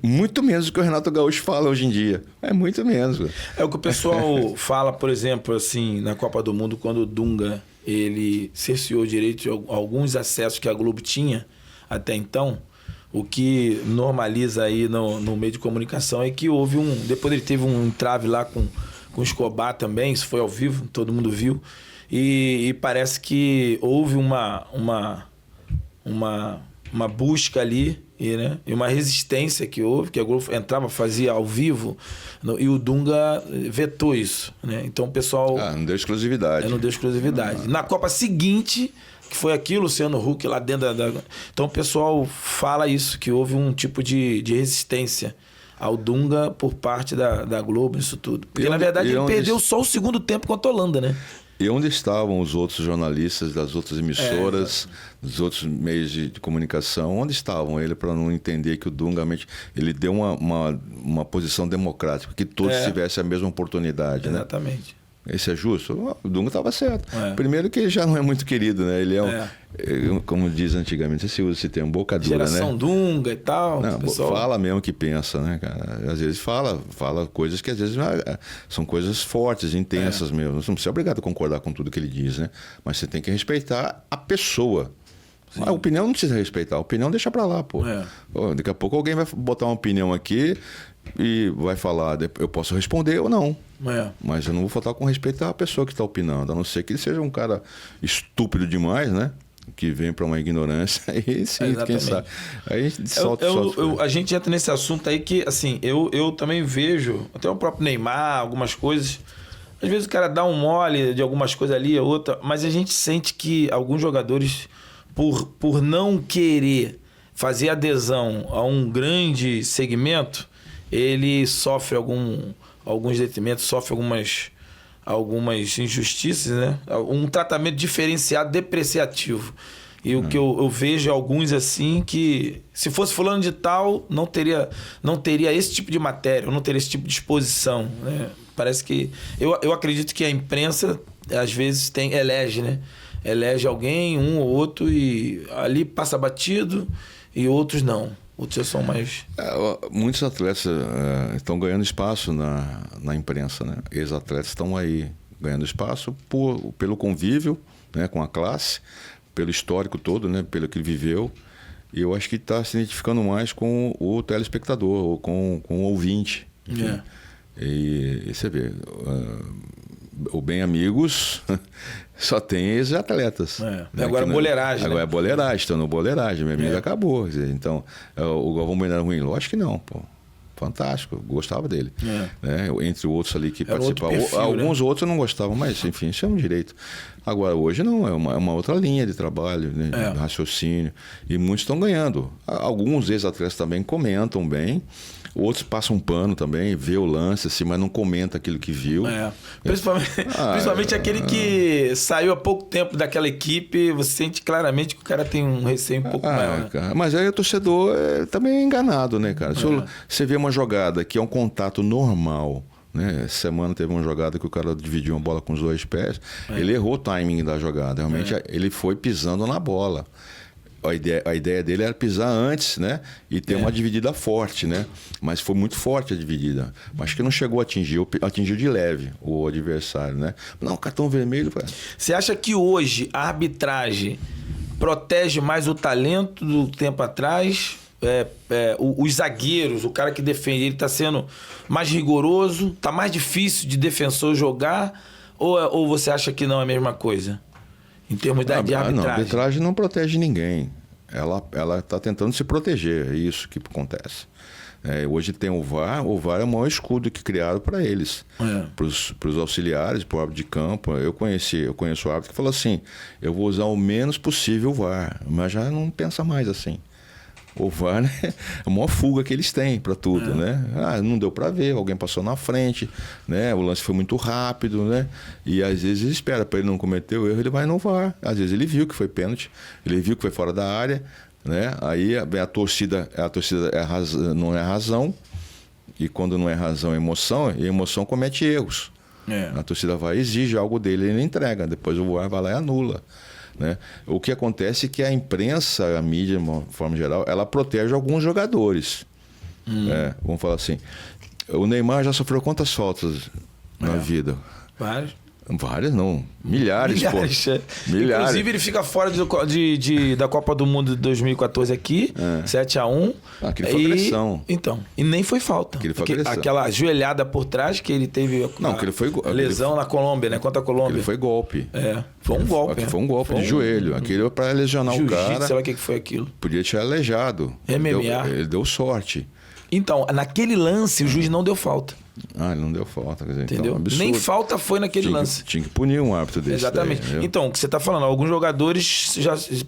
Speaker 2: Muito menos do que o Renato Gaúcho fala hoje em dia. É muito menos.
Speaker 1: É o que o pessoal fala, por exemplo, assim, na Copa do Mundo, quando o Dunga ele cerceou direito de alguns acessos que a Globo tinha até então. O que normaliza aí no meio de comunicação é que houve depois ele teve um entrave lá com o Escobar também, isso foi ao vivo, todo mundo viu. E parece que houve uma busca ali, e uma resistência que houve, que a Globo entrava, fazia ao vivo, e o Dunga vetou isso, né? Então o pessoal...
Speaker 2: não deu exclusividade.
Speaker 1: Não deu exclusividade. Na Copa seguinte, que foi aqui, o Luciano Huck lá dentro da... Então o pessoal fala isso, que houve um tipo de resistência ao Dunga por parte da Globo, isso tudo. Porque na verdade ele perdeu só o segundo tempo contra a Holanda, né?
Speaker 2: E onde estavam os outros jornalistas das outras emissoras, dos outros meios de comunicação? Onde estavam ele para não entender que o Dunga ele deu uma posição democrática, que todos tivessem a mesma oportunidade,
Speaker 1: exatamente.
Speaker 2: Né? Esse é justo? O Dunga estava certo. Primeiro que ele já não é muito querido, né? Ele como diz antigamente, se usa esse termo, boca dura,
Speaker 1: Geração
Speaker 2: né?
Speaker 1: Dunga e tal.
Speaker 2: Não, pessoal... Fala mesmo que pensa, né, cara? Às vezes fala coisas que às vezes são coisas fortes, intensas mesmo. Você não precisa ser obrigado a concordar com tudo que ele diz, né? Mas você tem que respeitar a pessoa. Sim. A opinião não precisa respeitar, a opinião deixa pra lá, pô. Daqui a pouco alguém vai botar uma opinião aqui e vai falar, eu posso responder ou não. Mas eu não vou faltar com respeito à pessoa que está opinando, a não ser que ele seja um cara estúpido demais, né? Que vem para uma ignorância, aí sim, quem sabe. Aí a gente solta.
Speaker 1: A gente entra nesse assunto aí que, assim, eu também vejo, até o próprio Neymar, algumas coisas. Às vezes o cara dá um mole de algumas coisas ali, outra, mas a gente sente que alguns jogadores, por não querer fazer adesão a um grande segmento, ele sofre alguns detrimentos, sofre algumas injustiças, né? Um tratamento diferenciado, depreciativo. E o que eu vejo alguns assim que, se fosse fulano de tal, não teria esse tipo de matéria, não teria esse tipo de exposição, né? Parece que... Eu acredito que a imprensa, às vezes, elege, né? Elege alguém, um ou outro, e ali passa batido, e outros não. Outros são mais...
Speaker 2: Muitos atletas estão ganhando espaço na imprensa, né? Ex-atletas estão aí ganhando espaço pelo convívio, né, com a classe, pelo histórico todo, né, pelo que ele viveu. E eu acho que está se identificando mais com o telespectador, ou com o ouvinte. E você vê, o Bem Amigos só tem ex-atletas.
Speaker 1: Né? Agora boleiragem.
Speaker 2: Agora é boleiragem, estão no boleiragem. Minha amiga acabou. Então, o Galvão Bueno era ruim? Lógico que não, pô. Fantástico, gostava dele. Né? Entre outros ali que participavam. Alguns outros eu não gostavam, mas enfim, isso é um direito. Agora, hoje não, é uma outra linha de trabalho, né? De raciocínio. E muitos estão ganhando. Alguns ex-atletas também comentam bem. Outros passam um pano também, vê o lance, assim, mas não comenta aquilo que viu.
Speaker 1: Principalmente aquele que saiu há pouco tempo daquela equipe, você sente claramente que o cara tem um receio um pouco maior. Né?
Speaker 2: Cara, mas aí o torcedor também é enganado, né, cara? Se você vê uma jogada que é um contato normal, né? Essa semana teve uma jogada que o cara dividiu uma bola com os 2 pés, ele errou o timing da jogada. Realmente ele foi pisando na bola. a ideia dele era pisar antes, né? E ter uma dividida forte, né? Mas foi muito forte a dividida. Acho que não chegou a atingiu de leve o adversário, né? Não, cartão vermelho...
Speaker 1: Você acha que hoje a arbitragem protege mais o talento do tempo atrás? Os zagueiros, o cara que defende, ele está sendo mais rigoroso? Está mais difícil de defensor jogar? Ou você acha que não é a mesma coisa? Em termos de arbitragem?
Speaker 2: Não, a arbitragem não protege ninguém. Ela está tentando se proteger, é isso que acontece. Hoje tem o VAR é o maior escudo que criaram para eles, para os auxiliares, para o árbitro de campo. Eu conheço o árbitro que falou assim: eu vou usar o menos possível o VAR, mas já não pensa mais assim. O VAR, né, é a maior fuga que eles têm para tudo, né? Não deu para ver, alguém passou na frente, né? O lance foi muito rápido, né? E às vezes ele espera para ele não cometer o erro, ele vai no VAR. Às vezes ele viu que foi pênalti, ele viu que foi fora da área, né? Aí a torcida não é razão, e quando não é razão é emoção, e a emoção comete erros. A torcida vai exige algo dele, ele entrega, depois o VAR vai lá e anula. Né? O que acontece é que a imprensa, a mídia, de uma forma geral, ela protege alguns jogadores. Vamos falar assim, o Neymar já sofreu quantas faltas na vida? Várias não, milhares. Milhares.
Speaker 1: Inclusive ele fica fora da Copa do Mundo de 2014 aqui, 7-1.
Speaker 2: Aquilo foi agressão.
Speaker 1: Então, e nem foi falta. Aquela joelhada por trás que ele teve lesão na Colômbia, né? Contra a Colômbia.
Speaker 2: Aquilo foi golpe.
Speaker 1: Foi um golpe.
Speaker 2: Foi um golpe de joelho. Aquilo para lesionar o cara.
Speaker 1: Sei lá o que foi aquilo.
Speaker 2: Podia ter aleijado.
Speaker 1: MMA.
Speaker 2: Ele deu sorte.
Speaker 1: Então, naquele lance, o juiz não deu falta.
Speaker 2: Ele não deu falta. Quer dizer,
Speaker 1: entendeu?
Speaker 2: Então,
Speaker 1: nem falta foi naquele lance.
Speaker 2: Tinha que punir um árbitro desse.
Speaker 1: Exatamente.
Speaker 2: Daí,
Speaker 1: então, o que você está falando, alguns jogadores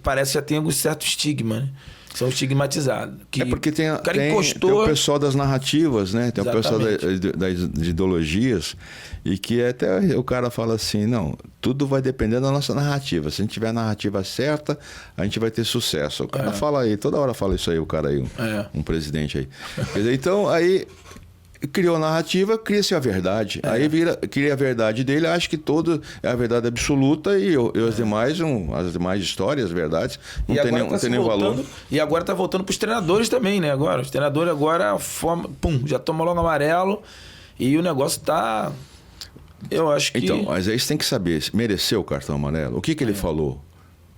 Speaker 1: parece que já tem algum certo estigma, né? São estigmatizados.
Speaker 2: Porque tem o pessoal das narrativas, né? Tem exatamente. O pessoal das ideologias, e que até o cara fala assim, não, tudo vai depender da nossa narrativa. Se a gente tiver a narrativa certa, a gente vai ter sucesso. O cara fala aí, toda hora fala isso aí, o cara aí, um presidente aí. Quer dizer, então, aí criou a narrativa, cria-se a verdade. Aí cria a verdade dele, acha que todo é a verdade absoluta e as demais histórias, as verdades, não tem nenhum valor.
Speaker 1: E agora está voltando para os treinadores também, né? Os treinadores agora, já tomam logo amarelo e o negócio está... Eu acho que...
Speaker 2: Então, mas aí você tem que saber, mereceu o cartão amarelo? O que ele falou?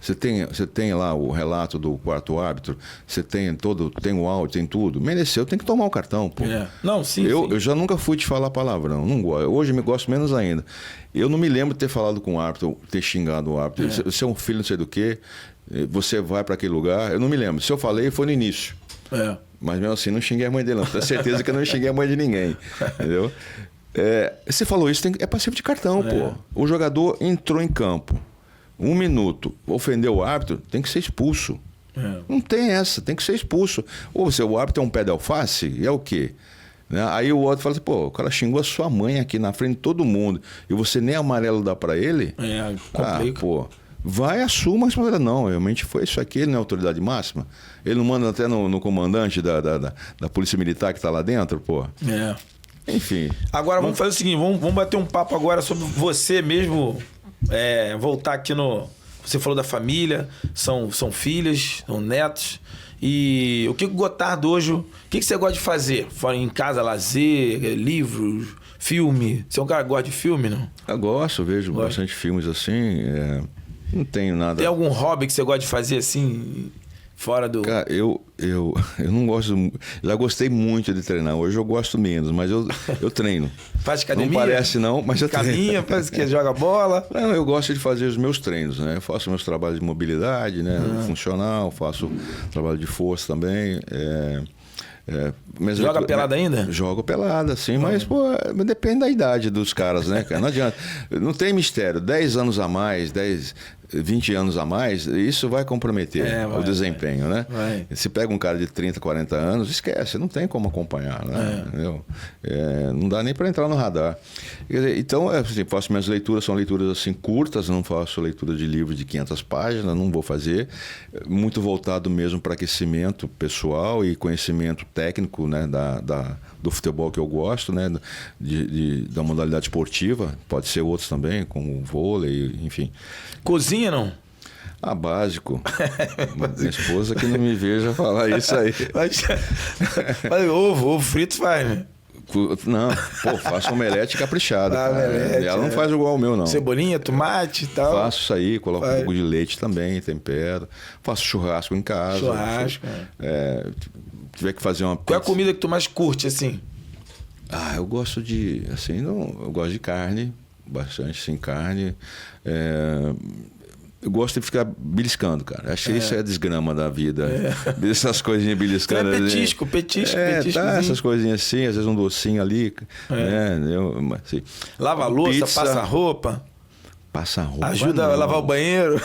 Speaker 2: Você tem lá o relato do quarto árbitro, você tem o áudio, tem tudo. Mereceu, tem que tomar o cartão, pô.
Speaker 1: Não, sim.
Speaker 2: Eu já nunca fui te falar palavrão, não gosto. Hoje me gosto menos ainda. Eu não me lembro de ter falado com o árbitro, ter xingado o árbitro. Você é um filho não sei do quê, você vai para aquele lugar. Eu não me lembro. Se eu falei, foi no início. Mas mesmo assim, não xinguei a mãe dele, não. Tenho certeza que eu não xinguei a mãe de ninguém. Entendeu? Você falou isso, é passivo de cartão, pô. O jogador entrou em campo. 1 minuto, ofendeu o árbitro, tem que ser expulso. Não tem essa, tem que ser expulso. Ou o árbitro é um pé de alface, é o quê? Né? Aí o outro fala assim, o cara xingou a sua mãe aqui na frente de todo mundo, e você nem amarelo dá pra ele?
Speaker 1: Complica.
Speaker 2: Vai, assuma a responsabilidade. Não, realmente foi isso aqui, ele não é autoridade máxima. Ele não manda até no comandante da Polícia Militar que tá lá dentro, Enfim.
Speaker 1: Agora vamos fazer o seguinte, vamos bater um papo agora sobre você mesmo... voltar aqui Você falou da família, são filhas, são netos. E o que o Gotardo hoje... O que você gosta de fazer? Fora em casa, lazer, livros, filme? Você é um cara que gosta de filme, não?
Speaker 2: Eu gosto, vejo bastante filmes assim. Não tenho nada...
Speaker 1: Tem algum hobby que você gosta de fazer assim... Fora do...
Speaker 2: Cara, eu não gosto... Já gostei muito de treinar. Hoje eu gosto menos, mas eu treino.
Speaker 1: Faz academia?
Speaker 2: Não parece não, mas eu treino.
Speaker 1: Caminha, parece que joga bola.
Speaker 2: Não, eu gosto de fazer os meus treinos, né? Eu faço meus trabalhos de mobilidade, né? Funcional, faço trabalho de força também.
Speaker 1: Joga pelada ainda?
Speaker 2: Jogo pelada, sim, mas depende da idade dos caras, né, cara? Não adianta. Não tem mistério. 10 anos a mais, 20 anos a mais, isso vai comprometer o desempenho, né? Se pega um cara de 30, 40 anos, esquece, não tem como acompanhar, né? Não dá nem para entrar no radar. Quer dizer, então, assim, faço minhas leituras, são leituras assim curtas, não faço leitura de livros de 500 páginas, não vou fazer. Muito voltado mesmo para aquecimento pessoal e conhecimento técnico, né, do futebol que eu gosto, né, da modalidade esportiva, pode ser outros também, como vôlei, enfim.
Speaker 1: Cozinha, não?
Speaker 2: Ah, básico. Minha esposa que não me veja falar isso aí.
Speaker 1: Mas ovo frito faz, né?
Speaker 2: Não, pô, faço omelete caprichado.
Speaker 1: Omelete,
Speaker 2: ela não faz igual o meu, não.
Speaker 1: Cebolinha, tomate e tal.
Speaker 2: Faço isso aí, coloco um pouco de leite também, tempero. Faço churrasco em casa.
Speaker 1: Churrasco.
Speaker 2: Tiver que fazer uma pizza.
Speaker 1: Qual é a comida que tu mais curte, assim?
Speaker 2: Ah, eu gosto de, assim, eu gosto de carne, bastante, sim, carne. Eu gosto de ficar beliscando, cara. Achei isso é a desgrama da vida. Essas coisinhas beliscando.
Speaker 1: Petisco.
Speaker 2: Essas coisinhas assim, às vezes um docinho ali. Né? Assim,
Speaker 1: lava a louça, passa a roupa.
Speaker 2: Passa a roupa.
Speaker 1: Ajuda a lavar o banheiro.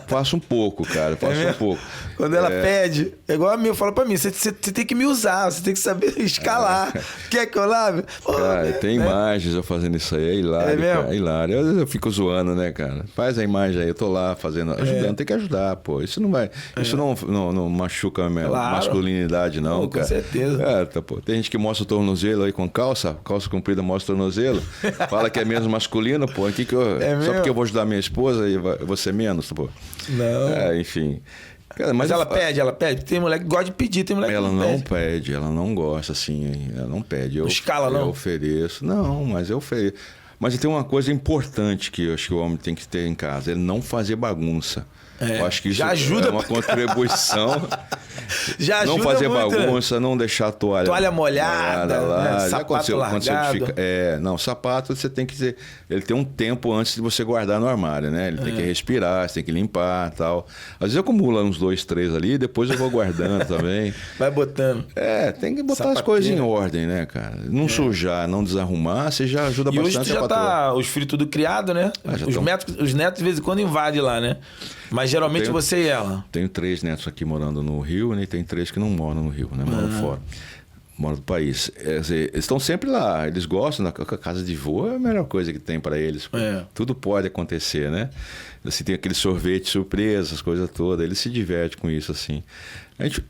Speaker 2: Faço um pouco, cara. Faço um pouco.
Speaker 1: Quando ela pede, é igual a mim, fala pra mim, você tem que me usar, você tem que saber escalar. Quer que eu lave?
Speaker 2: Cara, tem imagens eu fazendo isso aí, é hilário. É hilário. Eu fico zoando, né, cara? Faz a imagem aí, eu tô lá fazendo, ajudando, tem que ajudar, pô. Isso não vai. Isso não machuca a minha masculinidade, não, cara.
Speaker 1: Com certeza.
Speaker 2: Pô. Tem gente que mostra o tornozelo aí com calça comprida mostra o tornozelo. Fala que é menos masculino, pô. Aqui que eu. Só porque eu vou ajudar minha esposa e você menos, pô.
Speaker 1: Não.
Speaker 2: Enfim. Cara,
Speaker 1: mas ela pede. Tem mulher que gosta de pedir, tem mulher que
Speaker 2: não pede. Ela não gosta, assim, ela não pede.
Speaker 1: Não escala, não?
Speaker 2: Eu ofereço. Não, mas eu ofereço. Mas tem uma coisa importante que eu acho que o homem tem que ter em casa, ele não fazer bagunça. Eu acho que isso
Speaker 1: já ajuda
Speaker 2: é uma contribuição.
Speaker 1: Já ajuda
Speaker 2: não fazer
Speaker 1: muito,
Speaker 2: bagunça, não deixar a toalha
Speaker 1: molhada
Speaker 2: lá.
Speaker 1: Né? Sapato largado.
Speaker 2: Sapato você tem que ter. Ele tem um tempo antes de você guardar no armário, né? Ele tem que respirar, você tem que limpar, tal. Às vezes eu acumulo uns 2, 3 ali, depois eu vou guardando também.
Speaker 1: Vai botando.
Speaker 2: Tem que botar as coisas em ordem, né, cara? Não sujar, não desarrumar, você já ajuda bastante.
Speaker 1: E hoje tu já tá os filhos tudo criado, né? Os netos de vez em quando invadem lá, né? Mas geralmente você e ela.
Speaker 2: Tenho 3 netos aqui morando no Rio, né? E tem 3 que não moram no Rio, né? Moram fora. Moram do país. Eles estão sempre lá, eles gostam. A casa de vô é a melhor coisa que tem para eles. Tudo pode acontecer, né? Assim, tem aquele sorvete surpresa, as coisas todas. Eles se divertem com isso, assim.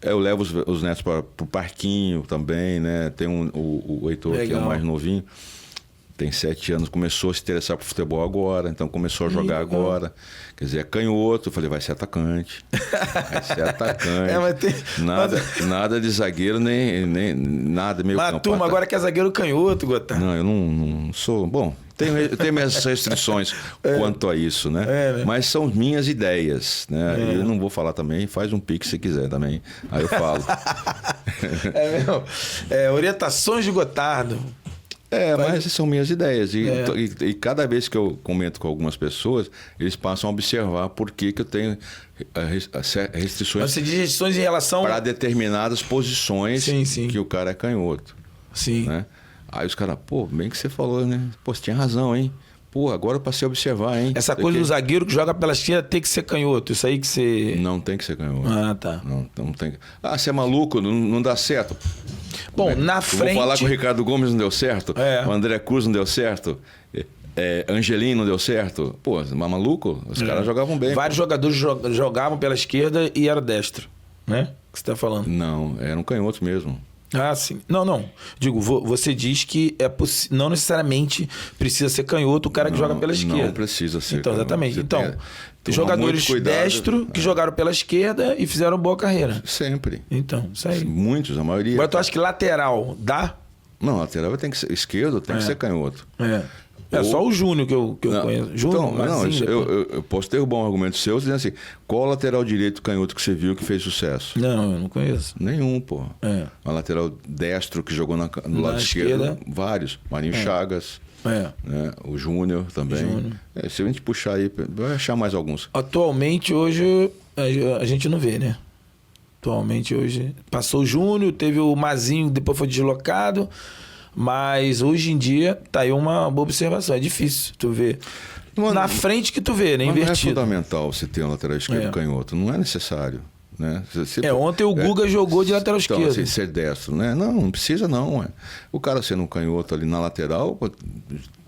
Speaker 2: Eu levo os netos para o parquinho também, né? Tem o Heitor, que é o mais novinho. Tem 7 anos, começou a se interessar por futebol agora, então começou a jogar agora. Quer dizer, é canhoto. Eu falei, vai ser atacante. Vai ser atacante. Nada de zagueiro, nem nada meio campo.
Speaker 1: Mas a turma agora que é zagueiro canhoto, Gotar.
Speaker 2: Não, eu não sou... Bom, eu tenho minhas restrições quanto a isso, né?
Speaker 1: Né?
Speaker 2: Mas são minhas ideias, né? Eu não vou falar também, faz um pix se quiser também. Aí eu falo.
Speaker 1: Mesmo? Orientações de Gotardo.
Speaker 2: Mas são minhas ideias. E cada vez que eu comento com algumas pessoas, eles passam a observar por que eu tenho restrições.
Speaker 1: Você diz restrições em relação
Speaker 2: para determinadas posições
Speaker 1: sim.
Speaker 2: que o cara é canhoto.
Speaker 1: Sim.
Speaker 2: Né? Aí os caras, bem que você falou, né? Você tinha razão, hein? Agora eu passei a observar, hein?
Speaker 1: Essa coisa do zagueiro que joga pela esquerda tem que ser canhoto. Isso aí que você...
Speaker 2: Não tem que ser canhoto.
Speaker 1: Tá.
Speaker 2: Não tem. Você é maluco? Não dá certo.
Speaker 1: Bom, na frente...
Speaker 2: Vou falar com o Ricardo Gomes, não deu certo. O André Cruz não deu certo. Angelim não deu certo. Mas maluco? Os caras jogavam bem.
Speaker 1: Vários jogadores jogavam pela esquerda e era destro, né? O que você tá falando?
Speaker 2: Não, eram canhotos mesmo.
Speaker 1: Sim. Não. Digo, você diz que não necessariamente precisa ser canhoto o cara que joga pela esquerda.
Speaker 2: Não precisa ser.
Speaker 1: Então, exatamente. Então, jogadores destro que jogaram pela esquerda e fizeram boa carreira.
Speaker 2: Sempre.
Speaker 1: Então, isso aí.
Speaker 2: Muitos, a maioria.
Speaker 1: Agora tu acha que lateral dá?
Speaker 2: Não, lateral tem que ser esquerdo, tem que ser canhoto.
Speaker 1: Só o Júnior que eu conheço. Júnior,
Speaker 2: eu posso derrubar um argumento seu dizendo assim, qual lateral direito canhoto que você viu que fez sucesso?
Speaker 1: Não, eu não conheço.
Speaker 2: Nenhum, pô. Uma lateral destro que jogou no lado esquerdo, vários. Marinho Chagas, né? O Júnior também. Se a gente puxar aí, vai achar mais alguns.
Speaker 1: Atualmente, hoje, a gente não vê, né? Atualmente, hoje... Passou o Júnior, teve o Mazinho, depois foi deslocado... Mas hoje em dia tá aí uma boa observação. É difícil tu ver. Na frente que tu vê, né? Invertido.
Speaker 2: Não é fundamental você ter um lateral esquerdo canhoto. Não é necessário. Né?
Speaker 1: Ontem o Guga jogou de lateral esquerdo.
Speaker 2: Assim, ser destro, né? Não precisa não. O cara sendo um canhoto ali na lateral,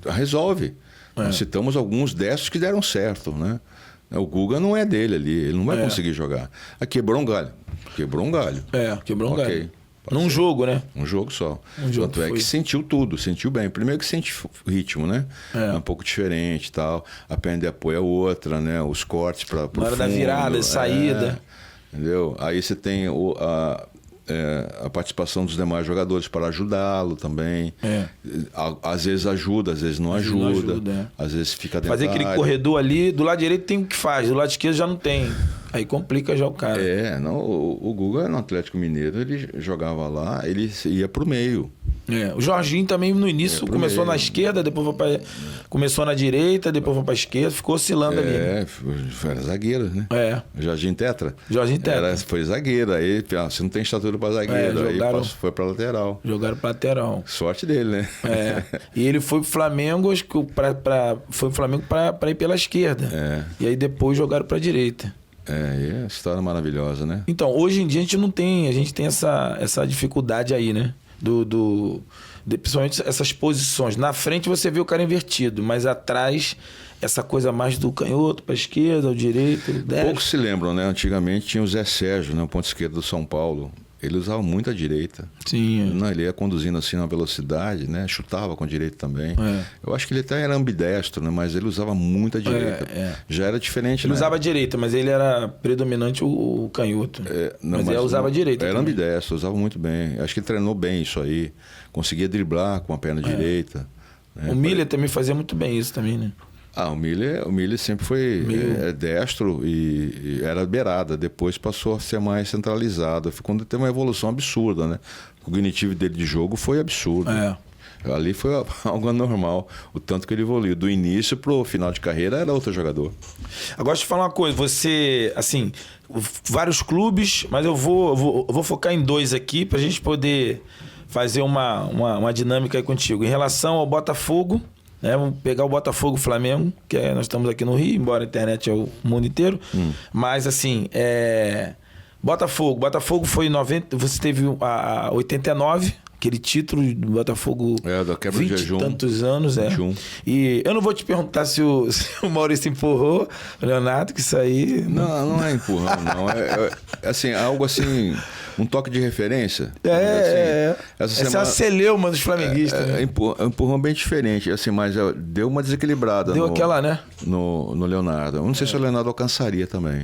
Speaker 2: resolve. Nós citamos alguns destros que deram certo, né? O Guga não é dele ali. Ele não vai conseguir jogar. Quebrou um galho.
Speaker 1: Quebrou um galho. Num jogo, né?
Speaker 2: Um jogo só.
Speaker 1: Um jogo
Speaker 2: Tanto é que sentiu tudo, sentiu bem. Primeiro que sente o ritmo, né? É um pouco diferente e tal. A perna de apoio é outra, né? Os cortes para
Speaker 1: na hora da virada, de saída.
Speaker 2: Entendeu? Aí você tem a participação dos demais jogadores para ajudá-lo também. Às vezes ajuda, às vezes não ajuda. Às vezes fica dentro
Speaker 1: fazer aquele corredor ali, do lado direito tem o que faz, do lado esquerdo já não tem. Aí complica já o cara.
Speaker 2: O Guga no Atlético Mineiro, ele jogava lá, ele ia pro meio.
Speaker 1: O Jorginho também no início começou na esquerda, depois começou na direita, depois foi pra esquerda, ficou oscilando ali.
Speaker 2: Era zagueiro, né? Jorginho Tetra. Foi zagueiro, aí você não tem estatura pra zagueiro, aí foi pra lateral.
Speaker 1: Jogaram pra lateral.
Speaker 2: Sorte dele, né?
Speaker 1: E ele foi pro Flamengo, acho que foi pro Flamengo pra ir pela esquerda. E aí depois jogaram pra direita.
Speaker 2: É história maravilhosa, né?
Speaker 1: Então, hoje em dia a gente tem essa dificuldade aí, né? Principalmente essas posições. Na frente você vê o cara invertido, mas atrás essa coisa mais do canhoto para a esquerda, ao direito.
Speaker 2: Poucos se lembram, né? Antigamente tinha o Zé Sérgio, né? O ponto esquerdo do São Paulo. Ele usava muito a direita.
Speaker 1: Sim.
Speaker 2: Não, ele ia conduzindo assim na velocidade, né? Chutava com a direita também. Eu acho que ele até era ambidestro, né? Mas ele usava muito a direita. Já era diferente,
Speaker 1: Ele usava a direita, mas ele era predominante o canhoto. Mas ele usava a direita.
Speaker 2: Era ambidestro, usava muito bem. Acho que ele treinou bem isso aí. Conseguia driblar com a perna direita. Né?
Speaker 1: O Miller também fazia muito bem isso também, né?
Speaker 2: O Miller sempre foi destro e era beirada. Depois passou a ser mais centralizado. Quando teve uma evolução absurda, né? O cognitivo dele de jogo foi absurdo. Ali foi algo anormal. O tanto que ele evoluiu. Do início pro final de carreira era outro jogador.
Speaker 1: Agora, deixa eu falar uma coisa. Você, assim, vários clubes, mas eu vou focar em dois aqui pra gente poder fazer uma dinâmica aí contigo. Em relação ao Botafogo... Vamos pegar o Botafogo e o Flamengo, que nós estamos aqui no Rio, embora a internet é o mundo inteiro. Mas, assim, Botafogo foi em 90... Você teve a 89, aquele título do Botafogo...
Speaker 2: da quebra de jejum.
Speaker 1: Tantos anos,
Speaker 2: 21.
Speaker 1: E eu não vou te perguntar se o Maurício empurrou, Leonardo, que isso aí...
Speaker 2: Não é empurrão, não. Assim, algo assim... Um toque de referência.
Speaker 1: Essa é a celeuma dos flamenguistas.
Speaker 2: Empurrão bem diferente, assim, mas deu uma desequilibrada.
Speaker 1: Aquela, né?
Speaker 2: No Leonardo. Eu não sei se o Leonardo alcançaria também.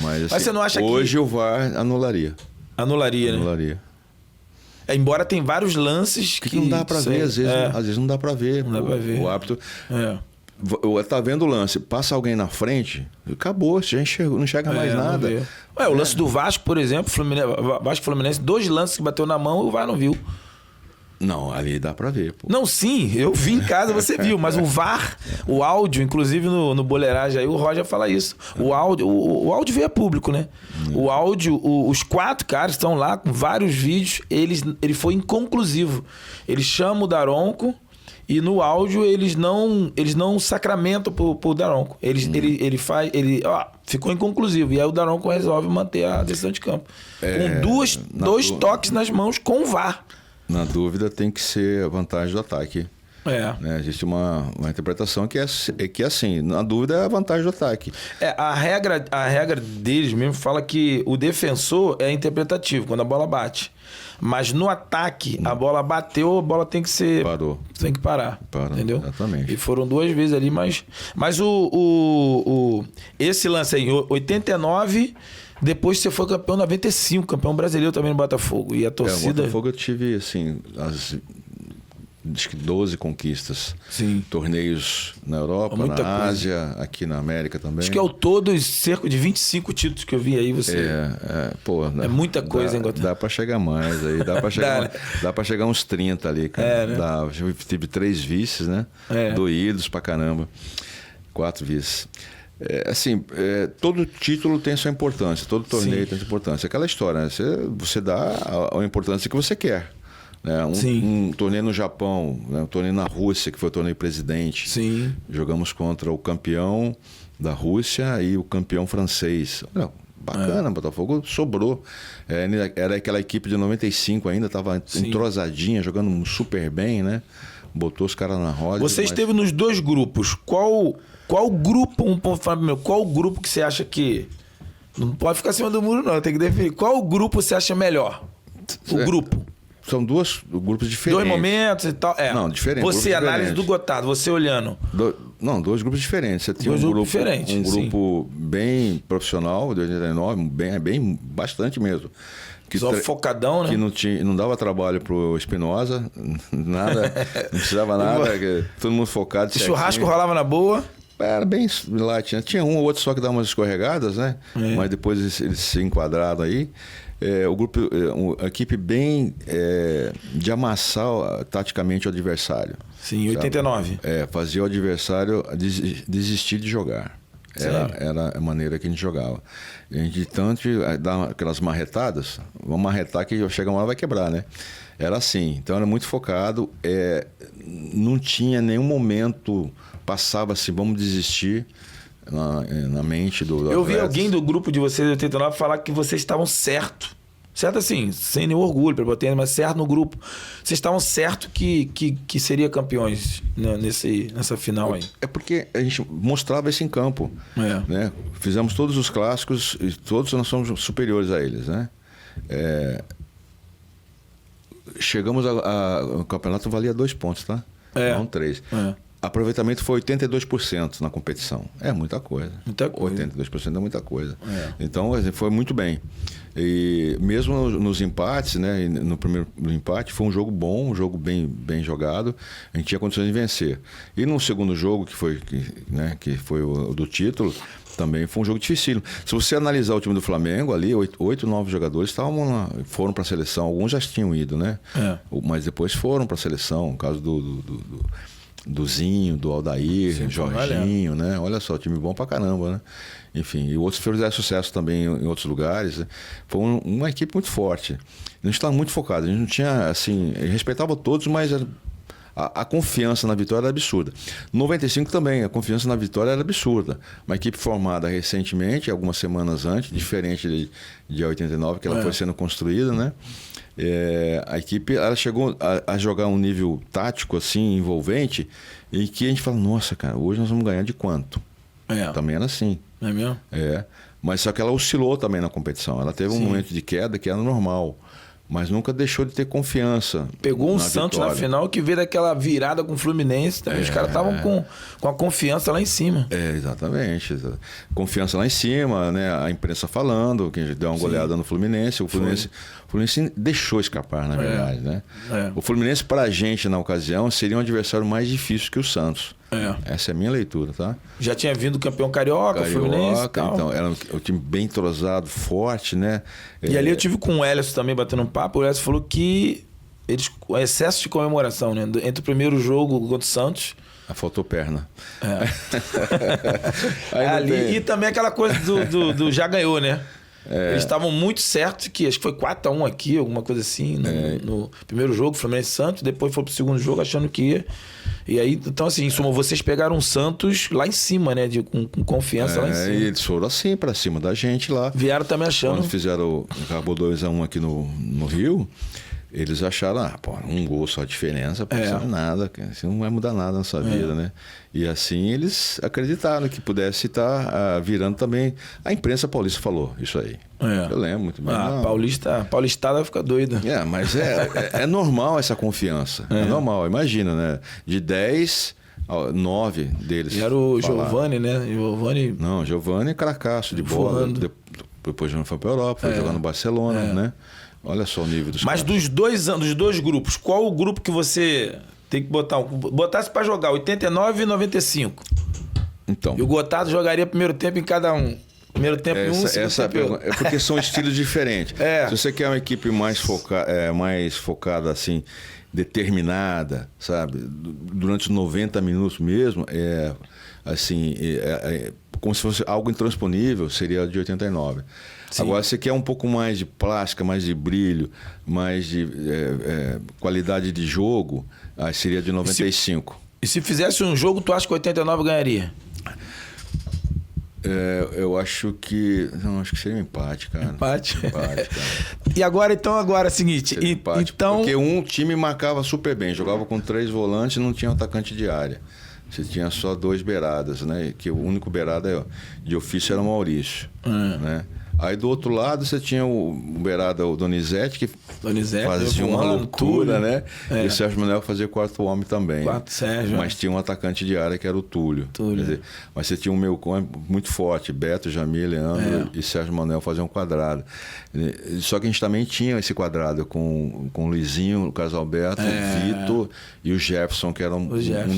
Speaker 2: Mas, assim,
Speaker 1: você não acha
Speaker 2: hoje o VAR anularia.
Speaker 1: Anularia, né?
Speaker 2: Anularia.
Speaker 1: Embora tem vários lances que
Speaker 2: não dá pra ver, às vezes não dá pra ver.
Speaker 1: Não dá pra ver.
Speaker 2: O árbitro... Tá vendo o lance, passa alguém na frente, acabou, você já não enxerga mais nada.
Speaker 1: O lance do Vasco, por exemplo, Vasco Fluminense, 2 lances que bateu na mão e o VAR não viu.
Speaker 2: Não, ali dá pra ver, pô.
Speaker 1: Não, sim, eu vi em casa, você viu, mas o VAR, o áudio, inclusive no Boleiragem aí, o Roger fala isso. O áudio veio a público, né? O áudio, os 4 caras estão lá com vários vídeos, ele foi inconclusivo. Ele chama o Daronco. E no áudio eles não sacramentam pro Daronco. Ficou inconclusivo. E aí o Daronco resolve manter a decisão de campo. Com dois toques nas mãos com o VAR.
Speaker 2: Na dúvida tem que ser a vantagem do ataque. Né? Existe uma interpretação que é assim, na dúvida é a vantagem do ataque.
Speaker 1: A regra deles mesmo fala que o defensor é interpretativo quando a bola bate. Mas no ataque, a bola bateu, a bola tem que ser...
Speaker 2: Parou.
Speaker 1: Tem que parar. Entendeu?
Speaker 2: Exatamente.
Speaker 1: E foram 2 vezes ali, mas esse lance aí, 89, depois você foi campeão 95, campeão brasileiro também no Botafogo. E a torcida...
Speaker 2: O Botafogo eu tive, assim, acho que 12 conquistas.
Speaker 1: Sim.
Speaker 2: Torneios na Europa, na Ásia, aqui na América também.
Speaker 1: Acho que ao todo cerca de 25 títulos que eu vi aí. É muita coisa, hein,
Speaker 2: Dá pra chegar mais aí. Dá pra chegar uns 30 ali, cara.
Speaker 1: Né?
Speaker 2: Eu tive 3 vices, né? Doídos pra caramba. 4 vices. Todo título tem sua importância, todo torneio tem sua importância. Aquela história, né? Você dá a importância que você quer. Um torneio no Japão, um torneio na Rússia, que foi o torneio presidente.
Speaker 1: Sim.
Speaker 2: Jogamos contra o campeão da Rússia e o campeão francês. Bacana, Botafogo sobrou. Era aquela equipe de 95 ainda, estava entrosadinha, jogando super bem, né? Botou os caras na roda.
Speaker 1: Você esteve nos 2 grupos. Qual grupo que você acha que... Não pode ficar acima do muro, não. Tem que definir. Qual grupo você acha melhor? O grupo.
Speaker 2: São dois grupos diferentes.
Speaker 1: 2 momentos e tal.
Speaker 2: Não, diferente.
Speaker 1: Você, análise do Gotardo, você olhando.
Speaker 2: Dois grupos diferentes. Você tinha um grupo bem profissional, de 89, bastante mesmo.
Speaker 1: Só focadão, né?
Speaker 2: Que não dava trabalho pro Espinosa, nada, não precisava nada, todo mundo focado.
Speaker 1: O churrasco rolava na boa.
Speaker 2: Era bem light, né? Tinha um ou outro só que dava umas escorregadas, né? Mas depois eles se enquadraram aí. O grupo, a equipe bem de amassar taticamente o adversário.
Speaker 1: Sim, 89.
Speaker 2: Fazia o adversário desistir de jogar. Era a maneira que a gente jogava. A gente tanto dá aquelas marretadas, vamos marretar que chega uma hora vai quebrar, né? Era assim, então era muito focado, não tinha nenhum momento, passava assim, vamos desistir na mente do
Speaker 1: Eu vi alguém do grupo de vocês de 89 falar que vocês estavam certo. Certo assim, sem nenhum orgulho, prepotência, mas certo no grupo. Vocês estavam certo que seria campeões nessa final aí.
Speaker 2: É porque a gente mostrava isso em campo. Né? Fizemos todos os clássicos e todos nós somos superiores a eles. Né? Chegamos o campeonato valia 2 pontos, tá? Não 3. Aproveitamento foi 82% na competição. É muita coisa. 82% é muita coisa. Então, foi muito bem. E mesmo nos empates, né? No primeiro empate, foi um jogo bom, um jogo bem jogado. A gente tinha condições de vencer. E no segundo jogo, que foi o do título, também foi um jogo dificílimo. Se você analisar o time do Flamengo ali, 8, 9 jogadores foram para a seleção. Alguns já tinham ido, né? Mas depois foram para a seleção. No caso do Zinho, do Aldair, Jorginho, né? Olha só, time bom pra caramba, né? Enfim, e outros fizeram sucesso também em outros lugares. Né? Foi uma equipe muito forte. A gente estava muito focado, a gente não tinha, assim, respeitava todos, mas a confiança na vitória era absurda. 95 também, a confiança na vitória era absurda. Uma equipe formada recentemente, algumas semanas antes, diferente de 89, que ela foi sendo construída, né? A equipe ela chegou a jogar um nível tático assim, envolvente, e que a gente fala, nossa, cara, hoje nós vamos ganhar de quanto? Também era assim.
Speaker 1: É mesmo?
Speaker 2: Mas só que ela oscilou também na competição. Ela teve um momento de queda que era normal, mas nunca deixou de ter confiança.
Speaker 1: Pegou um Santos na final que veio daquela virada com o Fluminense. Também. Os caras estavam com a confiança lá em cima.
Speaker 2: Exatamente. Confiança lá em cima, né? A imprensa falando, que a gente deu uma goleada no Fluminense. O Fluminense deixou escapar, na verdade, né? O Fluminense, pra gente, na ocasião, seria um adversário mais difícil que o Santos. Essa é a minha leitura, tá?
Speaker 1: Já tinha vindo campeão carioca, Fluminense e tal.
Speaker 2: Então, era um time bem entrosado, forte, né?
Speaker 1: E ali eu tive com o Hélio também batendo um papo. O Hélio falou que o excesso de comemoração, né? Entre o primeiro jogo contra o Santos...
Speaker 2: Faltou perna.
Speaker 1: E também aquela coisa do já ganhou, né? Eles estavam muito certos que acho que foi 4-1 aqui, alguma coisa assim, no primeiro jogo, Fluminense e Santos, depois foi pro segundo jogo achando que ia. E aí, então assim, em suma, vocês pegaram o Santos lá em cima, né? Com confiança lá em cima.
Speaker 2: E eles foram assim, pra cima da gente lá.
Speaker 1: Vieram também achando.
Speaker 2: Quando acabou 2-1 aqui no Rio, eles acharam, um gol só a diferença, não é nada, assim, não vai mudar nada na sua vida, né? E assim eles acreditaram que pudesse estar virando também. A imprensa paulista falou isso aí. Eu lembro muito bem.
Speaker 1: Paulistada fica doida.
Speaker 2: Mas é normal essa confiança. É normal, imagina, né? De 10, 9 deles.
Speaker 1: E era o Giovani, né?
Speaker 2: Não, Giovani cracaço de bola. Depois já foi para a Europa, foi jogar no Barcelona, né? Olha só o nível dos
Speaker 1: Mas dos dois grupos, qual o grupo que você tem que botasse para jogar 89 e 95?
Speaker 2: Então.
Speaker 1: E o Gotardo jogaria primeiro tempo em cada um. Primeiro tempo em um, segundo tempo.
Speaker 2: É porque são estilos diferentes. Se você quer uma equipe mais focada assim, determinada, sabe? Durante os 90 minutos mesmo, como se fosse algo intransponível, seria de 89. Sim. Agora, você quer um pouco mais de plástica, mais de brilho, mais de qualidade de jogo, aí seria de 95.
Speaker 1: E se fizesse um jogo, tu acha que 89 ganharia?
Speaker 2: Eu acho que... Não, acho que seria um empate, cara.
Speaker 1: Empate,
Speaker 2: cara.
Speaker 1: E agora, é o seguinte...
Speaker 2: Porque um time marcava super bem, jogava com 3 volantes e não tinha atacante de área. Você tinha só 2 beiradas, né? Que o único beirada de ofício era o Maurício, né? Aí do outro lado você tinha o beirada, o Donizete, que fazia uma loucura, né? E o Sérgio Manuel fazia quarto homem também.
Speaker 1: Sérgio.
Speaker 2: Mas tinha um atacante de área que era o Túlio. Quer dizer, mas você tinha um meio muito forte, Beto, Jamil, Leandro e Sérgio Manuel faziam um quadrado. Só que a gente também tinha esse quadrado com o Luizinho, o Carlos Alberto, o Vitor e o Jefferson, que era um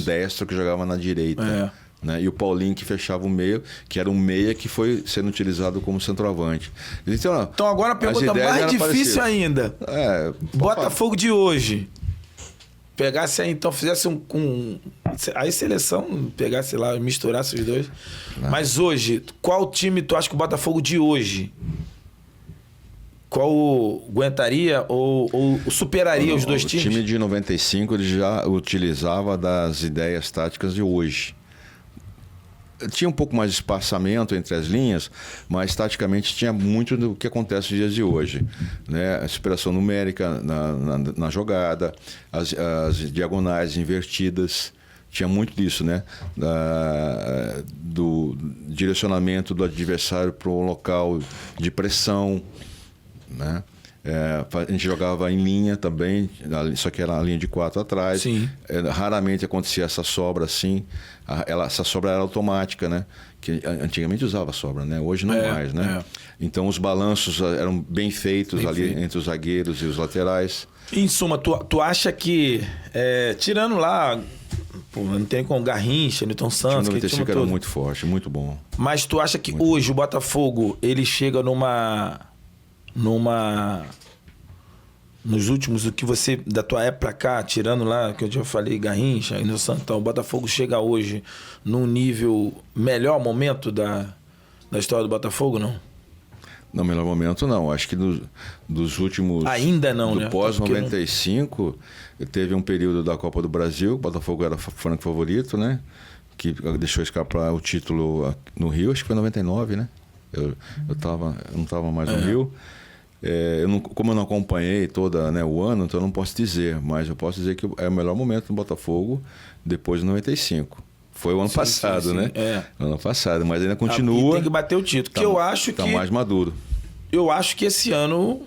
Speaker 2: destro que jogava na direita. Né? E o Paulinho que fechava o meio, que era um meia que foi sendo utilizado como centroavante.
Speaker 1: Então agora a pergunta mais difícil ainda. Botafogo de hoje. Pegasse aí, então, fizesse aí seleção, pegasse lá, misturasse os dois. Mas hoje, qual time tu acha que o Botafogo de hoje? Qual aguentaria ou superaria os dois times?
Speaker 2: O time de 95 ele já utilizava das ideias táticas de hoje. Tinha um pouco mais de espaçamento entre as linhas, mas taticamente tinha muito do que acontece nos dias de hoje, né? A superação numérica na jogada, as diagonais invertidas, tinha muito disso, né? Do direcionamento do adversário para o local de pressão, né? A gente jogava em linha também, só que era a linha de 4 atrás. Raramente acontecia essa sobra assim. Essa sobra era automática, né? Que antigamente usava sobra, né? Hoje não mais, né? Então os balanços eram bem feitos entre os zagueiros e os laterais.
Speaker 1: Em suma, tu acha que, tirando lá, não tem com Garrincha, Newton Santos...
Speaker 2: O time 95 era muito forte, muito bom.
Speaker 1: Mas tu acha que hoje o Botafogo, ele chega nos últimos, o que você, da tua época pra cá, tirando lá, que eu já falei, Garrincha, Newton Santos, então, o Botafogo chega hoje num nível melhor momento da história do Botafogo, não?
Speaker 2: No melhor momento, não. Acho que dos últimos...
Speaker 1: Ainda não, né?
Speaker 2: Pós-95, teve um período da Copa do Brasil, o Botafogo era franco favorito, né? Que deixou escapar o título no Rio, acho que foi em 99, né? Eu não estava mais no Rio. Como eu não acompanhei o ano, então eu não posso dizer, mas eu posso dizer que é o melhor momento do Botafogo depois de 95. Foi o ano passado, né? Ano passado, mas ainda continua.
Speaker 1: E tem que bater o título, que eu acho que...
Speaker 2: Está mais maduro.
Speaker 1: Eu acho que esse ano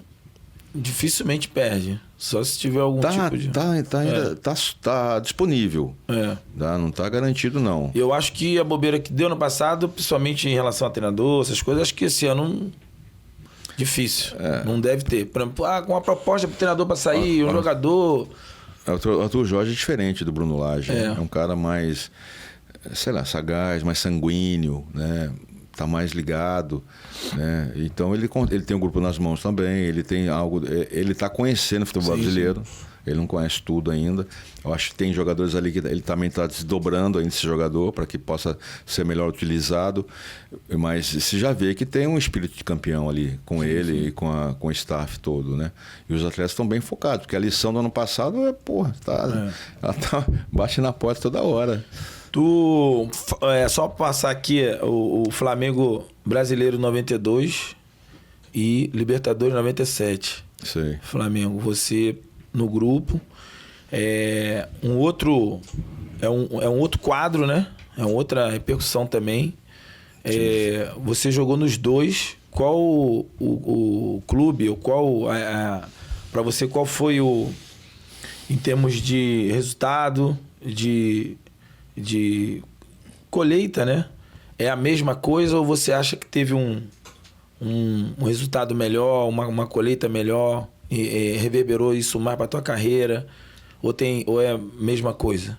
Speaker 1: dificilmente perde. Só se tiver algum tipo de...
Speaker 2: Tá disponível. Não está garantido, não.
Speaker 1: Eu acho que a bobeira que deu no passado, principalmente em relação a treinador, essas coisas, acho que esse ano... Difícil. Não deve ter. Por exemplo, com uma proposta pro treinador para sair, um jogador...
Speaker 2: O Arthur Jorge é diferente do Bruno Lage. É um cara mais, sei lá, sagaz, mais sanguíneo, né? Tá mais ligado, né? Então ele tem um grupo nas mãos também, ele tem algo... Ele tá conhecendo o futebol brasileiro. Ele não conhece tudo ainda. Eu acho que tem jogadores ali que ele também está desdobrando ainda esse jogador para que possa ser melhor utilizado. Mas você já vê que tem um espírito de campeão ali com ele e com o staff todo, né? E os atletas estão bem focados, porque a lição do ano passado ela bate na porta toda hora.
Speaker 1: Só passar aqui o Flamengo Brasileiro 92 e Libertadores 97.
Speaker 2: Sei.
Speaker 1: Flamengo, você... no grupo, um outro quadro, né? É uma outra repercussão também. Você jogou nos dois. Qual o clube, ou qual para você, qual foi em termos de resultado, de colheita, né? É a mesma coisa ou você acha que teve um resultado melhor, uma colheita melhor? Reverberou isso mais para tua carreira ou é a mesma coisa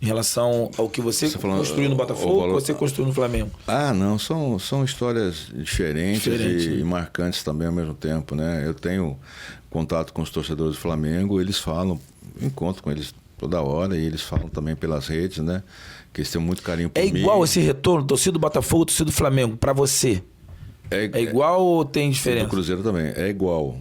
Speaker 1: em relação ao que você construiu no Botafogo ou você construiu no Flamengo?
Speaker 2: Não, são histórias diferentes e marcantes também ao mesmo tempo, né? Eu tenho contato com os torcedores do Flamengo, eles falam, encontro com eles toda hora e eles falam também pelas redes, né? Que eles têm muito carinho por mim.
Speaker 1: Igual esse retorno, torcida do Botafogo, torcida do Flamengo, para você? É igual ou tem diferença?
Speaker 2: Do Cruzeiro também, é igual.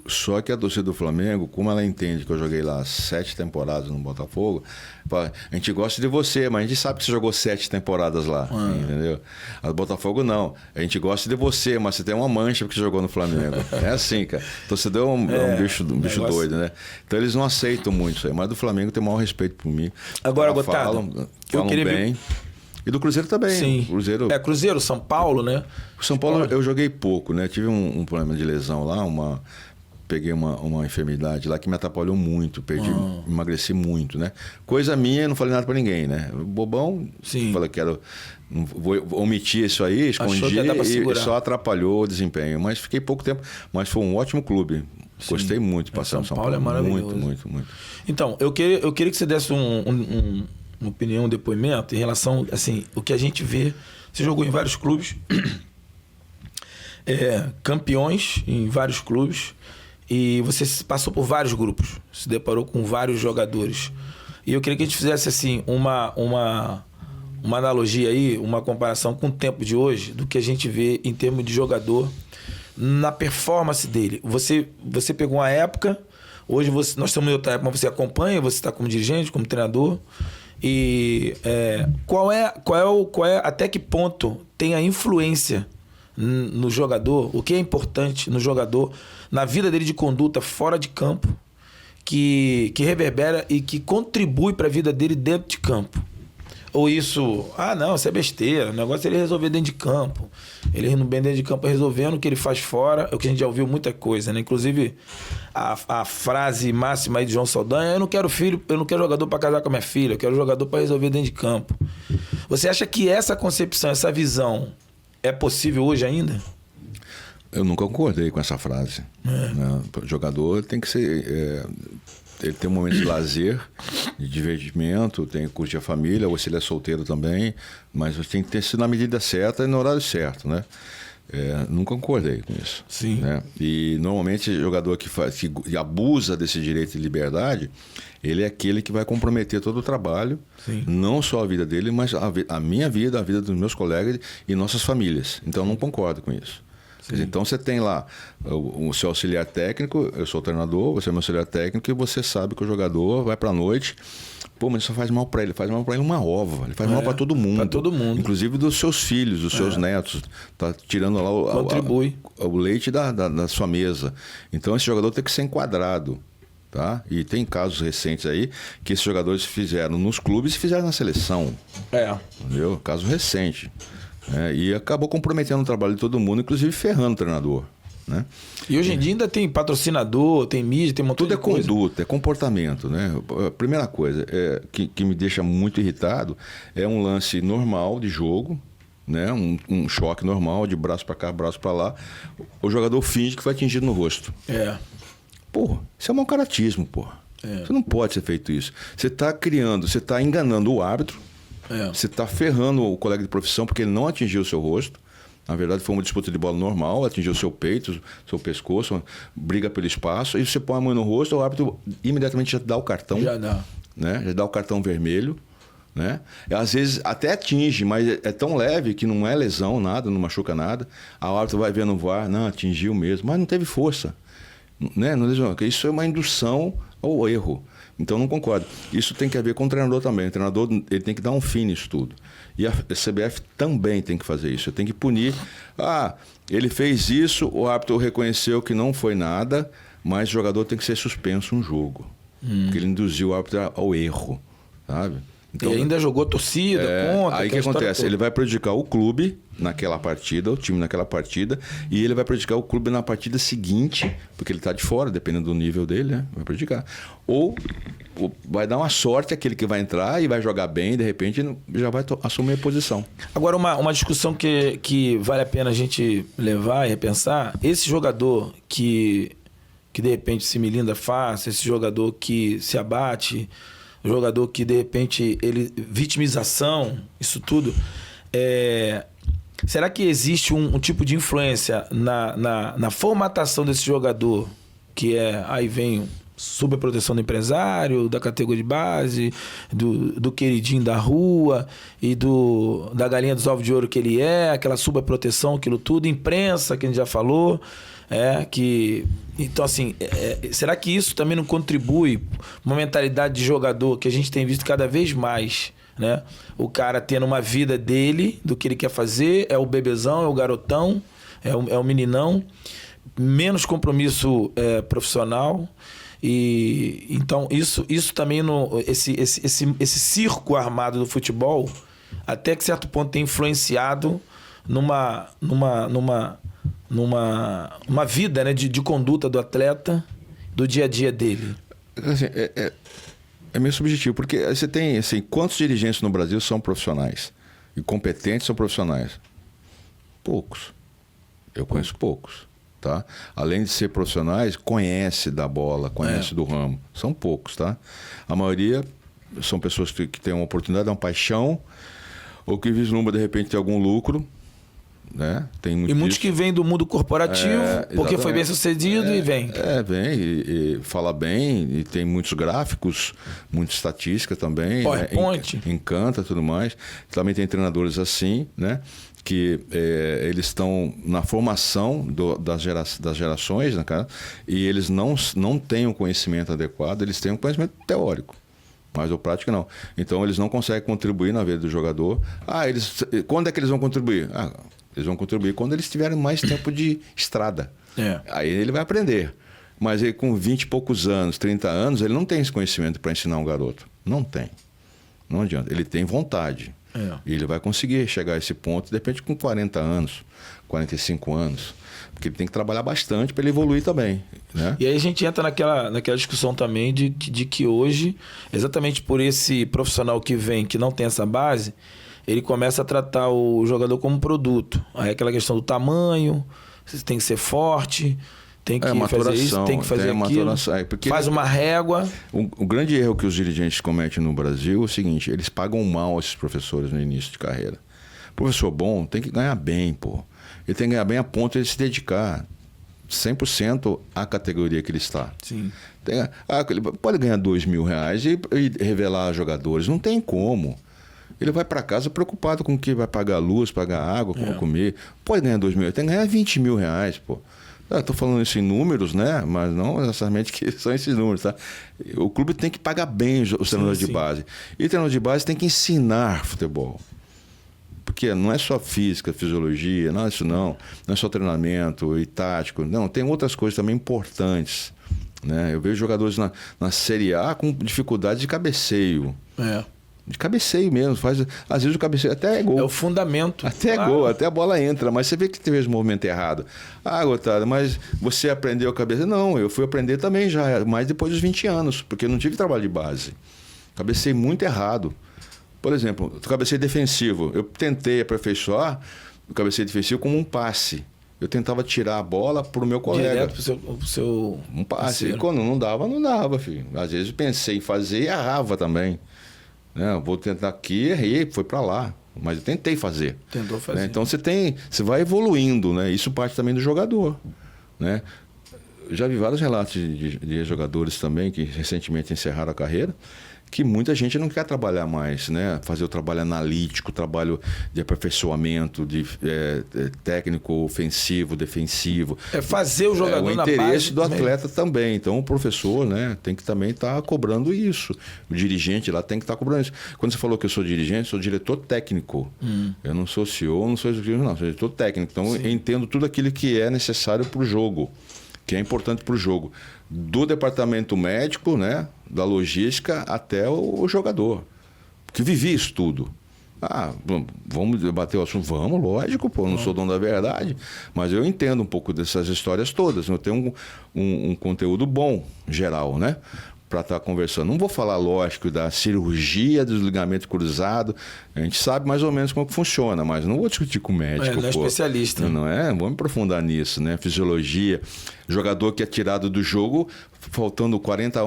Speaker 2: Só que a torcida do Flamengo, como ela entende que eu joguei lá 7 temporadas no Botafogo, fala, a gente gosta de você, mas a gente sabe que você jogou 7 temporadas lá, entendeu? A do Botafogo não. A gente gosta de você, mas você tem uma mancha porque você jogou no Flamengo. É assim, cara. Torcedor é um bicho doido, né? Então eles não aceitam muito isso aí. Mas do Flamengo tem o maior respeito por mim.
Speaker 1: Agora, Gotardo,
Speaker 2: falam bem. E do Cruzeiro também.
Speaker 1: Sim. Cruzeiro, São Paulo, né?
Speaker 2: O São Paulo eu joguei pouco, né? Tive um problema de lesão lá, peguei uma enfermidade lá que me atrapalhou muito, emagreci muito, né? Coisa minha, não falei nada pra ninguém, né? Bobão, falei que vou omitir isso aí, escondi e só atrapalhou o desempenho. Mas fiquei pouco tempo, mas foi um ótimo clube. Gostei muito de passar no São Paulo.
Speaker 1: É maravilhoso.
Speaker 2: Muito.
Speaker 1: Então, eu queria que você desse uma opinião, um depoimento em relação, assim, o que a gente vê. Você jogou em vários clubes, campeões em vários clubes, e você passou por vários grupos, se deparou com vários jogadores. E eu queria que a gente fizesse assim uma analogia aí, uma comparação com o tempo de hoje, do que a gente vê em termos de jogador, na performance dele. Você pegou uma época, hoje nós estamos em outra época, mas você acompanha, você está como dirigente, como treinador. E qual é até que ponto tem a influência no jogador, o que é importante no jogador, na vida dele de conduta fora de campo, que reverbera e que contribui para a vida dele dentro de campo? Ou isso, não, isso é besteira, o negócio é ele resolver dentro de campo. Ele indo bem dentro de campo resolvendo o que ele faz fora, é o que a gente já ouviu muita coisa, né? Inclusive a frase máxima aí de João Saldanha: eu não quero jogador para casar com a minha filha, eu quero jogador para resolver dentro de campo. Você acha que essa concepção, essa visão é possível hoje ainda?
Speaker 2: Eu nunca concordei com essa frase. Né? O jogador tem que ser... ele tem um momento de lazer, de divertimento, tem que curtir a família, ou se ele é solteiro também, mas tem que ter sido na medida certa e no horário certo, né? Nunca concordei com isso.
Speaker 1: Sim.
Speaker 2: Né? E normalmente o jogador que abusa desse direito de liberdade, ele é aquele que vai comprometer todo o trabalho,
Speaker 1: Sim.
Speaker 2: não só a vida dele, mas a minha vida, a vida dos meus colegas e nossas famílias. Então eu não concordo com isso. Então você tem lá o seu auxiliar técnico, eu sou o treinador, você é meu auxiliar técnico, e você sabe que o jogador vai pra noite, mas isso faz mal pra ele, faz mal pra ele uma ova, ele faz mal pra todo mundo.
Speaker 1: Pra todo mundo.
Speaker 2: Inclusive dos seus filhos, dos seus netos, tá tirando lá o leite da sua mesa. Então esse jogador tem que ser enquadrado. Tá? E tem casos recentes aí que esses jogadores fizeram nos clubes e fizeram na seleção. Entendeu? Caso recente. E acabou comprometendo o trabalho de todo mundo, inclusive ferrando o treinador. Né?
Speaker 1: E hoje em dia ainda tem patrocinador, tem mídia, tem um montão de coisa.
Speaker 2: Tudo é conduta, é comportamento. Né? A primeira coisa que me deixa muito irritado é um lance normal de jogo, né? Um choque normal, de braço para cá, braço para lá. O jogador finge que foi atingido no rosto. Porra, isso é mau caratismo, porra. Você não pode ser feito isso. Você está enganando o árbitro. Você está ferrando o colega de profissão porque ele não atingiu o seu rosto. Na verdade, foi uma disputa de bola normal, atingiu o seu peito, seu pescoço, briga pelo espaço, e você põe a mão no rosto, o árbitro imediatamente já dá o cartão. Já dá. Né? Já dá o cartão vermelho. Né? Às vezes até atinge, mas é tão leve que não é lesão, nada, não machuca nada. A árbitro vai ver no VAR, não, atingiu mesmo, mas não teve força. Né? Isso é uma indução ao erro. Então não concordo. Isso tem que ver com o treinador também. O treinador ele tem que dar um fim nisso tudo. E a CBF também tem que fazer isso. Tem que punir. Ele fez isso, o árbitro reconheceu que não foi nada, mas o jogador tem que ser suspenso um jogo. Porque ele induziu o árbitro ao erro. Sabe? Então,
Speaker 1: e ainda jogou torcida, contra.
Speaker 2: Aí o que acontece? Ele vai prejudicar o clube naquela partida, o time naquela partida, e ele vai prejudicar o clube na partida seguinte, porque ele está de fora, dependendo do nível dele, né? Vai prejudicar. Ou vai dar uma sorte aquele que vai entrar e vai jogar bem, e de repente já vai assumir a posição. Agora,
Speaker 1: uma discussão que vale a pena a gente levar e repensar: esse jogador que de repente se melinda fácil, esse jogador que se abate, jogador que de repente vitimização, isso tudo, será que existe um tipo de influência na formatação desse jogador, que aí vem sob a proteção do empresário, da categoria de base, do queridinho da rua e da galinha dos ovos de ouro que ele aquela subproteção, aquilo tudo, imprensa, que a gente já falou, então assim, será que isso também não contribui para uma mentalidade de jogador que a gente tem visto cada vez mais, né? O cara tendo uma vida dele, do que ele quer fazer, é o bebezão, é o garotão, é o meninão, menos compromisso profissional. E então isso também esse circo armado do futebol, até que certo ponto tem influenciado numa vida, né, de conduta do atleta, do dia a dia dele?
Speaker 2: Assim, é meio subjetivo, porque você tem, assim, quantos dirigentes no Brasil são profissionais? E competentes são profissionais? Poucos. Eu conheço poucos. Tá? Além de ser profissionais, conhece da bola, conhece do ramo. São poucos, tá? A maioria são pessoas que têm uma oportunidade, uma paixão, ou que vislumbra, de repente, ter algum lucro. Né? Tem muito
Speaker 1: e muitos
Speaker 2: disso.
Speaker 1: que vêm do mundo corporativo, porque foi bem sucedido e vem.
Speaker 2: Vem e fala bem, e tem muitos gráficos, muita estatística também.
Speaker 1: PowerPoint.
Speaker 2: Né? Encanta tudo mais. Também tem treinadores assim, né? Que eles estão na formação das gerações, né, cara? E eles não têm um conhecimento adequado, eles têm um conhecimento teórico, mas o prático não. Então eles não conseguem contribuir na vida do jogador. Quando é que eles vão contribuir? Eles vão contribuir quando eles tiverem mais tempo de estrada. Aí ele vai aprender. Mas ele, com 20 e poucos anos, 30 anos, ele não tem esse conhecimento para ensinar um garoto. Não tem. Não adianta. Ele tem vontade. E ele vai conseguir chegar a esse ponto, de repente, com 40 anos, 45 anos. Porque ele tem que trabalhar bastante para ele evoluir também. Né?
Speaker 1: E aí a gente entra naquela discussão também de que hoje, exatamente por esse profissional que vem, que não tem essa base, ele começa a tratar o jogador como produto. Aí aquela questão do tamanho, você tem que ser forte, tem que fazer isso, tem que fazer aquilo, faz uma régua.
Speaker 2: O grande erro que os dirigentes cometem no Brasil é o seguinte: eles pagam mal esses professores no início de carreira. Professor bom tem que ganhar bem, pô. Ele tem que ganhar bem a ponto de ele se dedicar 100% à categoria que ele está.
Speaker 1: Sim.
Speaker 2: Ele pode ganhar R$2.000 e revelar jogadores. Não tem como. Ele vai para casa preocupado com o que vai pagar luz, pagar água, como comer. Pode ganhar R$2.000, tem que ganhar R$20.000, pô. Estou falando isso em números, né? Mas não necessariamente que são esses números, tá? O clube tem que pagar bem os treinadores de base. E o treinador de base tem que ensinar futebol. Porque não é só física, fisiologia, não é isso não. Não é só treinamento e tático. Não, tem outras coisas também importantes. Né? Eu vejo jogadores na Série A com dificuldade de cabeceio. De cabeceio mesmo. Às vezes o cabeceio até é gol.
Speaker 1: É o fundamento.
Speaker 2: Até é gol, até a bola entra. Mas você vê que teve esse movimento errado. Gotada, mas você aprendeu a cabeceio? Não, eu fui aprender também já, mas depois dos 20 anos, porque eu não tive trabalho de base. Cabecei muito errado. Por exemplo, o cabeceio defensivo. Eu tentei aperfeiçoar o cabeceio defensivo como um passe. Eu tentava tirar a bola para o meu colega.
Speaker 1: Direto pro seu
Speaker 2: um passe.
Speaker 1: parceiro.
Speaker 2: E quando não dava, filho. Às vezes eu pensei em fazer e errava também. Vou tentar aqui, errei, foi para lá. Mas eu tentei fazer.
Speaker 1: Tentou fazer.
Speaker 2: Então você vai evoluindo, né? Isso parte também do jogador. Né? Eu já vi vários relatos de jogadores também que recentemente encerraram a carreira, que muita gente não quer trabalhar mais, né? Fazer o trabalho analítico, trabalho de aperfeiçoamento, de técnico, ofensivo, defensivo.
Speaker 1: Fazer o jogador na base.
Speaker 2: O interesse do atleta também. Então o professor, né, tem que também estar cobrando isso. O dirigente lá tem que estar cobrando isso. Quando você falou que eu sou dirigente, sou diretor técnico. Eu não sou CEO, não sou executivo, não. Sou diretor técnico. Então eu entendo tudo aquilo que é necessário para o jogo, que é importante para o jogo. Do departamento médico, né, da logística até o jogador. Porque vivi isso tudo. Vamos debater o assunto? Vamos, lógico, pô, não sou dono da verdade. Mas eu entendo um pouco dessas histórias todas. Eu tenho um conteúdo bom, geral, né? Para estar conversando. Não vou falar, lógico, da cirurgia dos ligamentos cruzados. A gente sabe mais ou menos como que funciona, mas não vou discutir com o médico.
Speaker 1: Não é especialista.
Speaker 2: Não é? Vamos aprofundar nisso, né? Fisiologia. Jogador que é tirado do jogo, faltando 40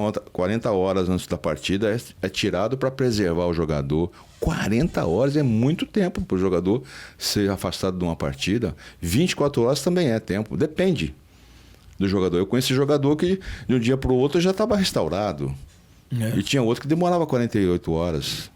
Speaker 2: horas antes da partida, é tirado para preservar o jogador. 40 horas é muito tempo para o jogador ser afastado de uma partida. 24 horas também é tempo. Depende do jogador. Eu conheci jogador que de um dia para o outro já estava restaurado. E tinha outro que demorava 48 horas.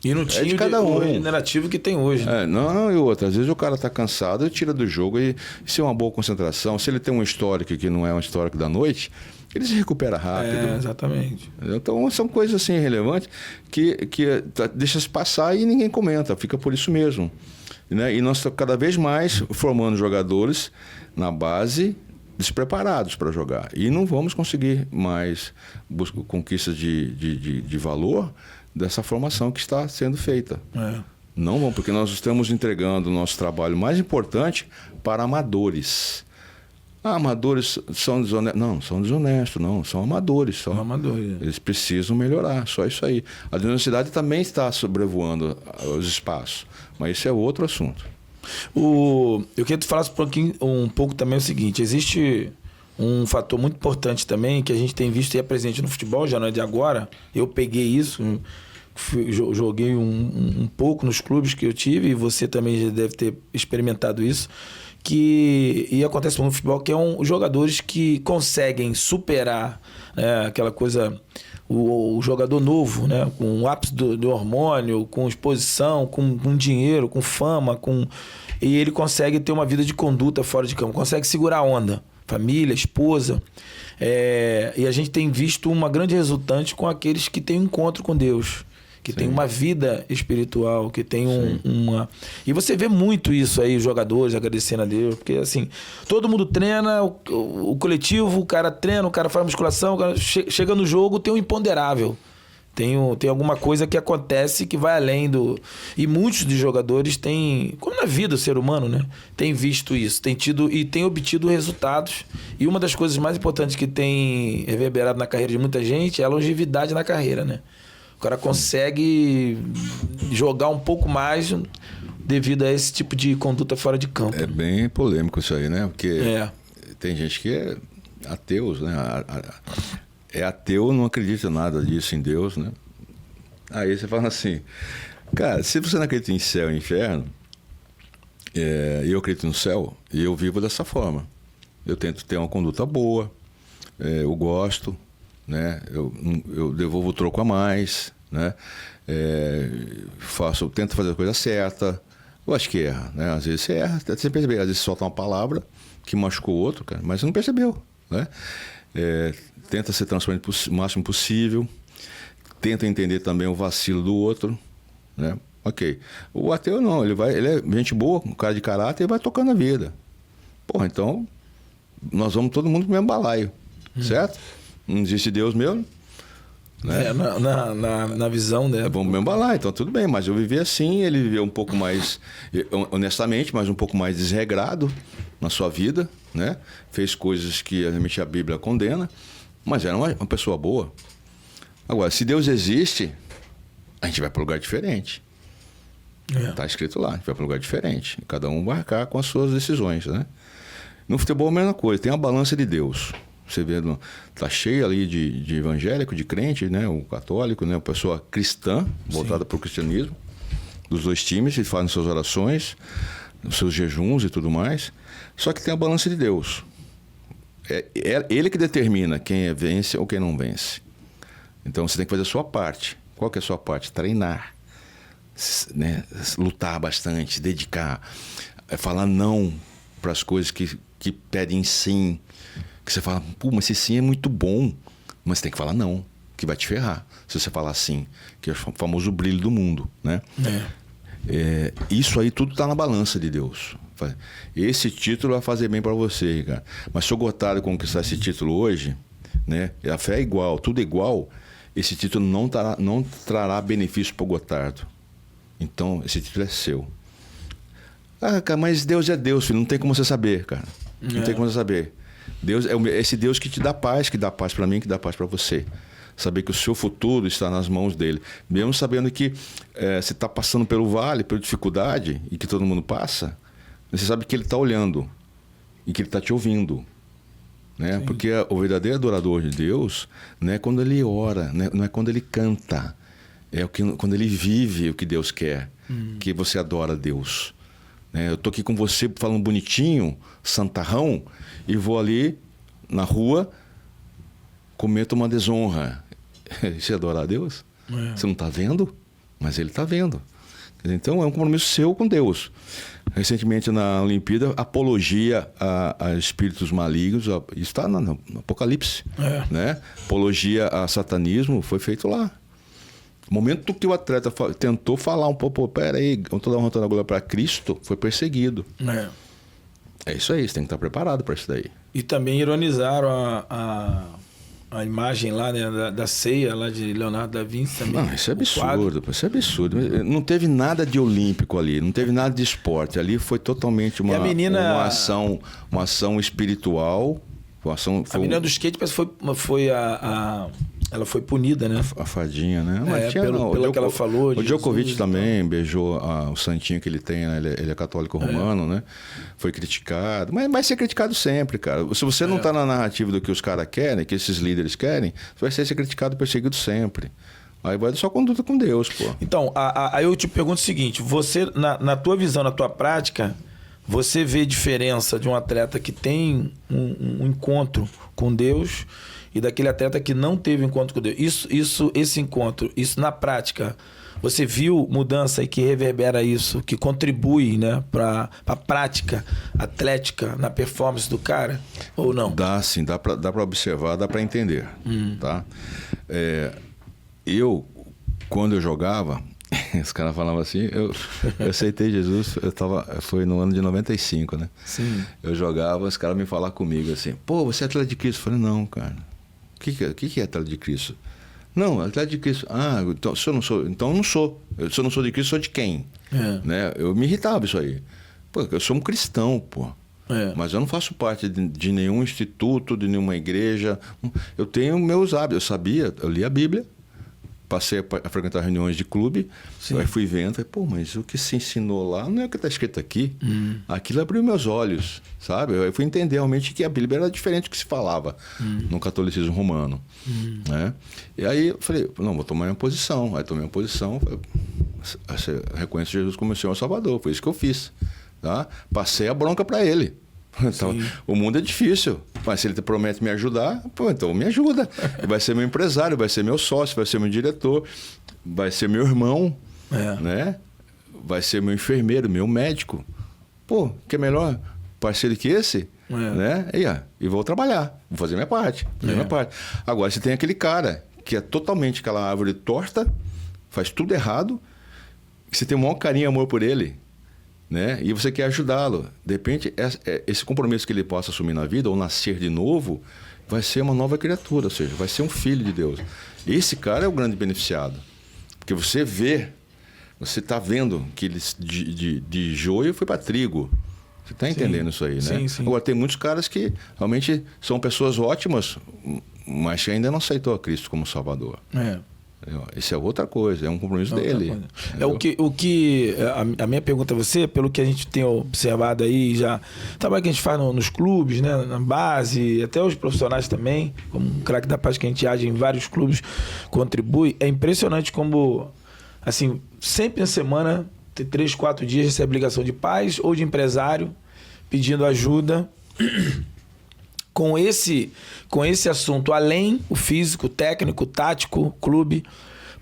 Speaker 1: E não tinha o regenerativo que tem hoje. Né?
Speaker 2: Não, e outra. Às vezes o cara está cansado e tira do jogo. E se é uma boa concentração, se ele tem um histórico que não é um histórico da noite, ele se recupera rápido.
Speaker 1: Exatamente.
Speaker 2: Então são coisas assim relevantes que deixa se passar e ninguém comenta. Fica por isso mesmo. Né? E nós estamos cada vez mais formando jogadores na base despreparados para jogar. E não vamos conseguir mais conquistas de valor dessa formação que está sendo feita. Não vão, porque nós estamos entregando o nosso trabalho mais importante para amadores. Amadores são desonestos. Não, são desonestos, não. São amadores. São
Speaker 1: amadores.
Speaker 2: Eles precisam melhorar, só isso aí. A desonestidade também está sobrevoando os espaços, mas isso é outro assunto.
Speaker 1: Eu queria que tu falasse um pouco também o seguinte: existe um fator muito importante também que a gente tem visto e é presente no futebol, já não é de agora. Eu peguei isso, joguei um pouco nos clubes que eu tive, e você também já deve ter experimentado isso. E acontece no futebol, que os jogadores que conseguem superar, né, aquela coisa, o jogador novo, né, com o ápice do hormônio, com exposição, com dinheiro, com fama, e ele consegue ter uma vida de conduta fora de campo, consegue segurar a onda, família, esposa. E a gente tem visto uma grande resultante com aqueles que têm um encontro com Deus, que tem uma vida espiritual, que tem uma... E você vê muito isso aí, os jogadores agradecendo a Deus, porque assim, todo mundo treina, o coletivo, o cara treina, o cara faz musculação, o cara chega no jogo, tem um imponderável. Tem alguma coisa que acontece que vai além do... E muitos dos jogadores têm, como na vida, o ser humano, né? Tem visto isso, tem tido e tem obtido resultados. E uma das coisas mais importantes que tem reverberado na carreira de muita gente é a longevidade na carreira, né? O cara consegue jogar um pouco mais devido a esse tipo de conduta fora de campo.
Speaker 2: É bem polêmico isso aí, né? Porque tem gente que é ateus, né? É ateu, não acredita nada disso em Deus, né? Aí você fala assim, cara, se você não acredita em céu e inferno, eu acredito no céu, e eu vivo dessa forma. Eu tento ter uma conduta boa, eu gosto, né? Eu devolvo o troco a mais, né? Tento fazer a coisa certa. Eu acho que erra, né? Às vezes você erra, até você perceber. Às vezes você solta uma palavra que machucou o outro, cara, mas você não percebeu, né? Tenta ser transparente o máximo possível. Tenta entender também o vacilo do outro, né? Ok. O ateu não, ele é gente boa, um cara de caráter, e vai tocando a vida. Porra, então nós vamos todo mundo pro mesmo balaio, certo? Não existe Deus mesmo, né?
Speaker 1: Na visão, né?
Speaker 2: Vamos pro mesmo balaio, então tudo bem, mas eu vivi assim, ele viveu um pouco mais, honestamente, mas um pouco mais desregrado na sua vida, né? Fez coisas que realmente a Bíblia condena, mas era uma pessoa boa. Agora, se Deus existe, a gente vai para um lugar diferente. Está escrito lá, a gente vai para um lugar diferente. Cada um vai arcar com as suas decisões, né? No futebol é a mesma coisa, tem a balança de Deus. Você vê, tá cheio ali de evangélico, de crente, né? O católico, né? A pessoa cristã, voltada para o cristianismo, dos dois times, eles fazem suas orações, os seus jejuns e tudo mais. Só que tem a balança de Deus. É ele que determina quem vence ou quem não vence. Então você tem que fazer a sua parte. Qual que é a sua parte? Treinar, né? Lutar bastante, dedicar, falar não para as coisas que pedem sim. Que você fala, pô, mas esse sim é muito bom. Mas você tem que falar não, que vai te ferrar. Se você falar sim, que é o famoso brilho do mundo, né? Isso aí tudo está na balança de Deus. Esse título vai fazer bem para você, Ricardo. Mas se o Gotardo conquistar esse título hoje, né? A fé é igual, tudo é igual. Esse título não trará benefício para o Gotardo. Então, esse título é seu. Ah, cara, mas Deus é Deus, filho. Não tem como você saber, cara. Não tem como você saber. Deus é esse Deus que te dá paz para mim, que dá paz para você. Saber que o seu futuro está nas mãos dele. Mesmo sabendo que você está passando pelo vale, pela dificuldade, e que todo mundo passa, você sabe que ele está olhando e que ele está te ouvindo. Né? Porque o verdadeiro adorador de Deus não é quando ele ora, não é quando ele canta. Quando ele vive o que Deus quer, que você adora Deus. Eu estou aqui com você falando bonitinho, santarrão, e vou ali na rua, cometo uma desonra. Você adorar a Deus? Você não está vendo? Mas ele está vendo. Então é um compromisso seu com Deus. Recentemente na Olimpíada, apologia a espíritos malignos, isso está no Apocalipse. Né? Apologia a satanismo foi feito lá. No momento que o atleta tentou falar um pouco, peraí, eu estou levantando a glória para Cristo, foi perseguido. É isso aí, você tem que estar preparado para isso daí.
Speaker 1: E também ironizaram a imagem lá, né, da ceia lá de Leonardo da Vinci também.
Speaker 2: Não, isso é absurdo, isso é absurdo. Não teve nada de olímpico ali, não teve nada de esporte. Ali foi totalmente uma ação espiritual.
Speaker 1: A menina do skate parece que ela foi punida, né?
Speaker 2: A fadinha, né? Mas
Speaker 1: pelo que ela falou.
Speaker 2: O Djokovic também beijou o santinho que ele tem, né? Ele é católico romano, né? Foi criticado. Mas vai ser criticado sempre, cara. Se você não tá na narrativa do que os caras querem, que esses líderes querem, você vai ser criticado e perseguido sempre. Aí vai da sua conduta com Deus, pô.
Speaker 1: Então, aí eu te pergunto o seguinte: você, na tua visão, na tua prática, você vê diferença de um atleta que tem um encontro com Deus e daquele atleta que não teve encontro com Deus? Esse encontro, isso na prática, você viu mudança e que reverbera isso, que contribui, né, para a prática atlética, na performance do cara, ou não?
Speaker 2: Dá sim, dá para observar, dá para entender, tá? Quando eu jogava, os caras falavam assim, eu aceitei Jesus, foi no ano de 95, né?
Speaker 1: Sim.
Speaker 2: Eu jogava, os caras me falavam comigo assim, pô, você é atleta de Cristo? Eu falei, não, cara. O que é atleta de Cristo? Não, atleta de Cristo. Ah, então, se eu não sou, então eu não sou. Se eu não sou de Cristo, sou de quem? Né? Eu me irritava isso aí. Pô, eu sou um cristão, pô. Mas eu não faço parte de nenhum instituto, de nenhuma igreja. Eu tenho meus hábitos. Eu li a Bíblia, passei a frequentar reuniões de clube, aí fui vendo, falei, pô, mas o que se ensinou lá não é o que está escrito aqui. Aquilo abriu meus olhos, sabe? Eu fui entender realmente que a Bíblia era diferente do que se falava no catolicismo romano. Né? E aí eu falei, não, vou tomar minha posição. Aí tomei minha posição, reconheço Jesus como Senhor Salvador, foi isso que eu fiz. Tá? Passei a bronca para ele. Então, o mundo é difícil, mas se ele promete me ajudar, pô, então me ajuda. Vai ser meu empresário, vai ser meu sócio, vai ser meu diretor, vai ser meu irmão, né? Vai ser meu enfermeiro, meu médico. Pô, que é melhor parceiro que esse? Né? E vou trabalhar, vou fazer minha parte. Agora, se tem aquele cara que é totalmente aquela árvore torta, faz tudo errado, que você tem o maior carinho e amor por ele, né? E você quer ajudá-lo. De repente, esse compromisso que ele possa assumir na vida, ou nascer de novo, vai ser uma nova criatura, ou seja, vai ser um filho de Deus. Esse cara é o grande beneficiado. Porque você está vendo que ele de joio foi para trigo. Você está entendendo isso aí, né?
Speaker 1: Sim.
Speaker 2: Agora, tem muitos caras que realmente são pessoas ótimas, mas que ainda não aceitou a Cristo como Salvador. Isso é outra coisa, é um compromisso dele.
Speaker 1: A minha pergunta a você, pelo que a gente tem observado aí, já trabalho que a gente faz nos clubes, né, na base, até os profissionais também, como um craque da paz que a gente age em vários clubes, contribui. É impressionante como, assim, sempre na semana, ter 3, 4 dias, recebe ligação de pais ou de empresário pedindo ajuda com esse assunto, além o físico, o técnico, o tático, o clube,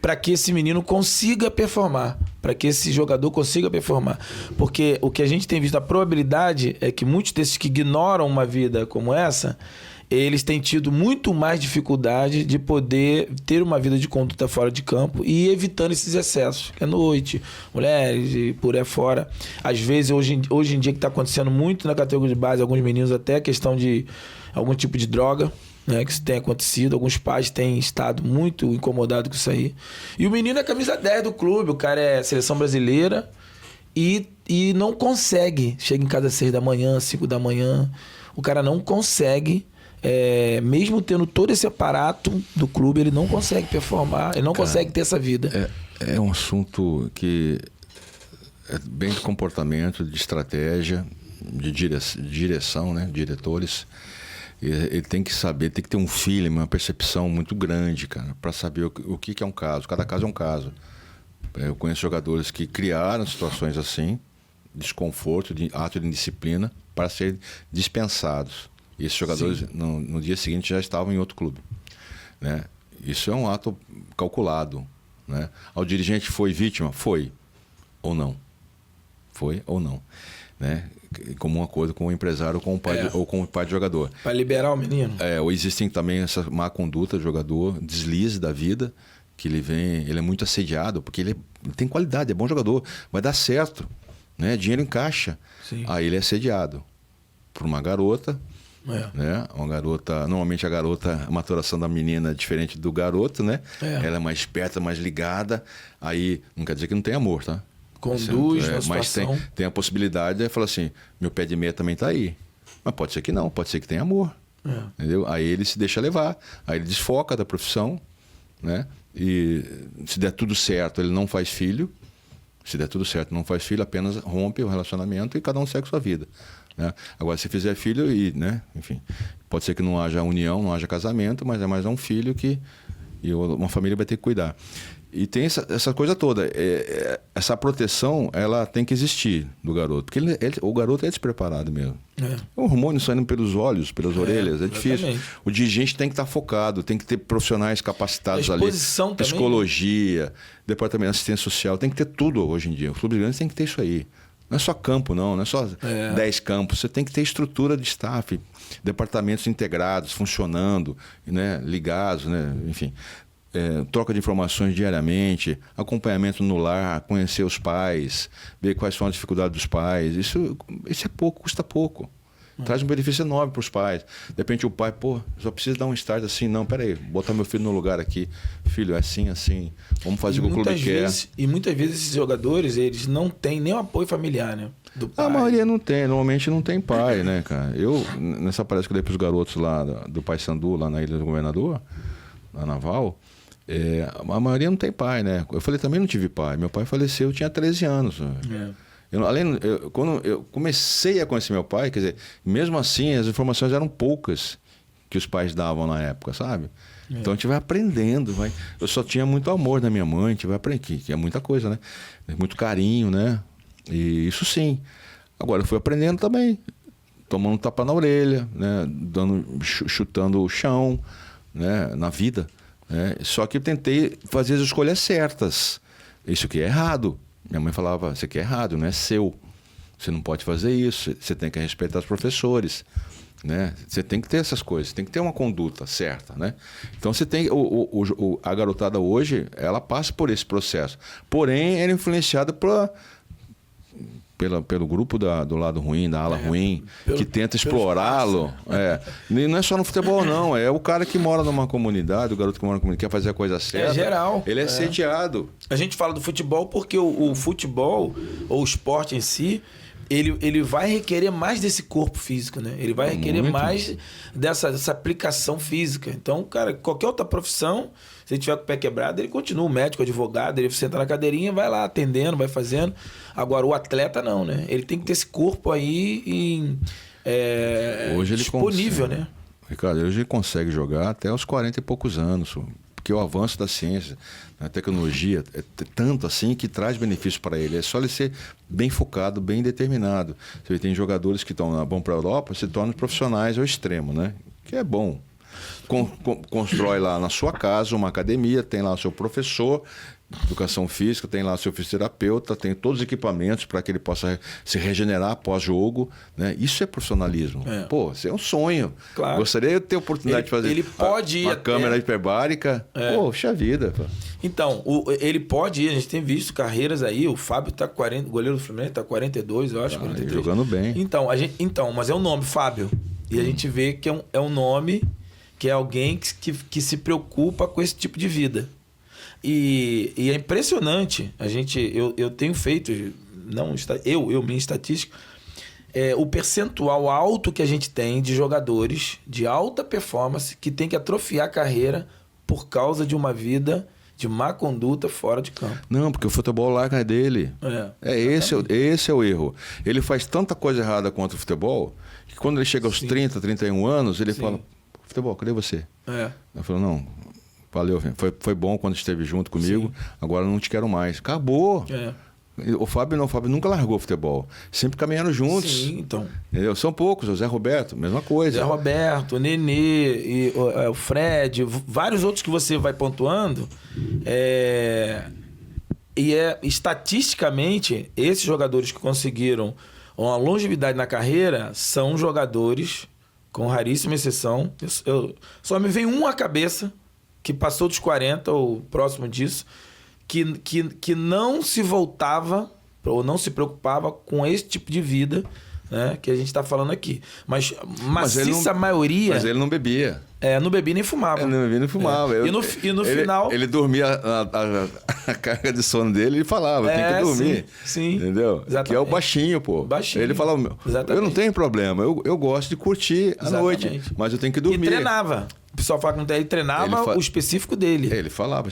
Speaker 1: para que esse menino consiga performar, para que esse jogador consiga performar. Porque o que a gente tem visto, a probabilidade é que muitos desses que ignoram uma vida como essa, eles têm tido muito mais dificuldade de poder ter uma vida de conduta fora de campo e evitando esses excessos, que é noite, mulheres e por aí fora. Às vezes, hoje em dia, que está acontecendo muito na categoria de base, alguns meninos até a questão de algum tipo de droga, né, que isso tem acontecido. Alguns pais têm estado muito incomodados com isso aí. E o menino é camisa 10 do clube, o cara é seleção brasileira e não consegue. Chega em casa às 6 da manhã, 5 da manhã, o cara não consegue, mesmo tendo todo esse aparato do clube, ele não consegue performar, ele não consegue ter essa vida.
Speaker 2: É um assunto que é bem de comportamento, de estratégia, de direção, né, diretores. Ele tem que saber, tem que ter um feeling, uma percepção muito grande, cara, para saber o que é um caso. Cada caso é um caso. Eu conheço jogadores que criaram situações assim, desconforto, de ato de indisciplina, para serem dispensados. E esses jogadores, no dia seguinte, já estavam em outro clube, né? Isso é um ato calculado, né? O dirigente foi vítima? Foi ou não? Foi ou não, né? Como um acordo com o empresário com o pai ou com o pai do jogador.
Speaker 1: Para liberar o menino.
Speaker 2: Ou existem também essa má conduta do jogador, deslize da vida, que ele é muito assediado, porque ele tem qualidade, é bom jogador, vai dar certo, né? Dinheiro em caixa.
Speaker 1: Sim.
Speaker 2: Aí ele é assediado por uma garota, Né? Uma garota, normalmente a maturação da menina é diferente do garoto, né? Ela é mais esperta, mais ligada. Aí não quer dizer que não tem amor, tá?
Speaker 1: Conduz na situação.
Speaker 2: Mas tem a possibilidade de falar assim, meu pé de meia também tá aí. Mas pode ser que não, pode ser que tenha amor. Entendeu? Aí ele se deixa levar, aí ele desfoca da profissão, né? E se der tudo certo, ele não faz filho. Se der tudo certo, não faz filho, apenas rompe o relacionamento e cada um segue sua vida. Né? Agora, se fizer filho, né? Enfim, pode ser que não haja união, não haja casamento, mas é mais um filho e uma família vai ter que cuidar. E tem essa coisa toda. Essa proteção, ela tem que existir do garoto. Porque o garoto é despreparado mesmo. O hormônio saindo pelos olhos, pelas orelhas, é difícil. O dirigente tem que estar focado, tem que ter profissionais capacitados ali. Psicologia, departamento de assistência social, tem que ter tudo hoje em dia. Os clubes grandes tem que ter isso aí. Não é só campo, não é só 10 campos. Você tem que ter estrutura de staff, departamentos integrados, funcionando, né, ligados, né, enfim. Troca de informações diariamente, acompanhamento no lar, conhecer os pais, ver quais são as dificuldades dos pais. Isso é pouco, custa pouco. Traz um benefício enorme para os pais. De repente o pai, só precisa dar um start assim. Não, peraí, botar meu filho no lugar aqui. Filho, é assim, assim. Vamos fazer o que o clube quer.
Speaker 1: E muitas vezes esses jogadores, eles não têm nem o apoio familiar, né? Do pai.
Speaker 2: A maioria não tem, normalmente não tem pai, né, cara? Nessa palestra que eu dei para os garotos lá do Paysandu, lá na Ilha do Governador, na Naval, a maioria não tem pai, né? Eu falei, também não tive pai. Meu pai faleceu, eu tinha 13 anos. Quando eu comecei a conhecer meu pai, quer dizer, mesmo assim, as informações eram poucas que os pais davam na época, sabe? Então a gente vai aprendendo. Eu só tinha muito amor da minha mãe, a gente vai aprender, que é muita coisa, né? Muito carinho, né? E isso sim. Agora eu fui aprendendo também, tomando um tapa na orelha, né? Chutando o chão, né? Na vida. Só que eu tentei fazer as escolhas certas. Isso aqui é errado. Minha mãe falava, isso aqui é errado, não é seu. Você não pode fazer isso, você tem que respeitar os professores. Né? Você tem que ter essas coisas, tem que ter uma conduta certa. Né? Então você tem. A garotada hoje, ela passa por esse processo. Porém, ela é influenciada pelo grupo do lado ruim, da ala ruim, que tenta explorá-lo. Não é só no futebol, não. É o cara que mora numa comunidade, o garoto que mora numa comunidade, quer fazer a coisa certa.
Speaker 1: É geral.
Speaker 2: Ele é sediado.
Speaker 1: A gente fala do futebol porque o futebol, ou o esporte em si, ele vai requerer mais desse corpo físico, né? Ele vai requerer mais dessa aplicação física. Então, cara, qualquer outra profissão, se ele tiver com o pé quebrado, ele continua, o médico, o advogado, ele senta na cadeirinha, vai lá atendendo, vai fazendo. Agora, o atleta não, né? Ele tem que ter esse corpo aí
Speaker 2: hoje ele
Speaker 1: disponível, né?
Speaker 2: Ricardo, hoje ele consegue jogar até os 40 e poucos anos, porque o avanço da ciência, a tecnologia, é tanto assim que traz benefício para ele. É só ele ser bem focado, bem determinado. Você tem jogadores que vão para a Europa, se tornam profissionais ao extremo, né? Que é bom. Constrói lá na sua casa uma academia, tem lá o seu professor de educação física, tem lá o seu fisioterapeuta, tem todos os equipamentos para que ele possa se regenerar após jogo, né? Isso é profissionalismo. Isso é um sonho.
Speaker 1: Claro.
Speaker 2: Gostaria de ter a oportunidade de fazer uma câmera hiperbárica. Poxa vida.
Speaker 1: Então, ele pode ir, a gente tem visto carreiras aí, o Fábio tá com 40, o goleiro do Fluminense tá com 42, eu acho, 43.
Speaker 2: Jogando bem.
Speaker 1: Então, mas é um nome, Fábio. E a gente vê que é um nome que é alguém que se preocupa com esse tipo de vida. E é impressionante, eu tenho feito, minha estatística, o percentual alto que a gente tem de jogadores de alta performance que tem que atrofiar a carreira por causa de uma vida de má conduta fora de campo.
Speaker 2: Não, porque o futebol larga dele. Esse é o erro. Ele faz tanta coisa errada contra o futebol que quando ele chega aos 30, 31 anos, ele fala, futebol, cadê você? Eu falo, não, valeu, foi bom quando esteve junto comigo, agora não te quero mais. Acabou. O Fábio nunca largou o futebol. Sempre caminharam juntos.
Speaker 1: Sim, então.
Speaker 2: Entendeu? São poucos, o Zé Roberto, mesma coisa.
Speaker 1: Zé Roberto, o Nenê, e o Fred, vários outros que você vai pontuando. Estatisticamente, esses jogadores que conseguiram uma longevidade na carreira são jogadores, com raríssima exceção. Só me vem um à cabeça que passou dos 40 ou próximo disso, que não se voltava ou não se preocupava com esse tipo de vida né, que a gente tá falando aqui. Mas maciça maioria...
Speaker 2: Mas ele não bebia.
Speaker 1: Não bebia nem fumava.
Speaker 2: Não bebia nem fumava.
Speaker 1: E no final...
Speaker 2: Ele dormia, a carga de sono dele, ele falava, tem que dormir.
Speaker 1: Sim.
Speaker 2: Entendeu?
Speaker 1: Exatamente.
Speaker 2: Que é o baixinho, pô.
Speaker 1: Baixinho.
Speaker 2: Ele falava, eu não tenho problema, eu gosto de curtir a noite, mas eu tenho que dormir.
Speaker 1: E treinava. O pessoal fala que não tem, ele treinava o específico dele.
Speaker 2: Ele falava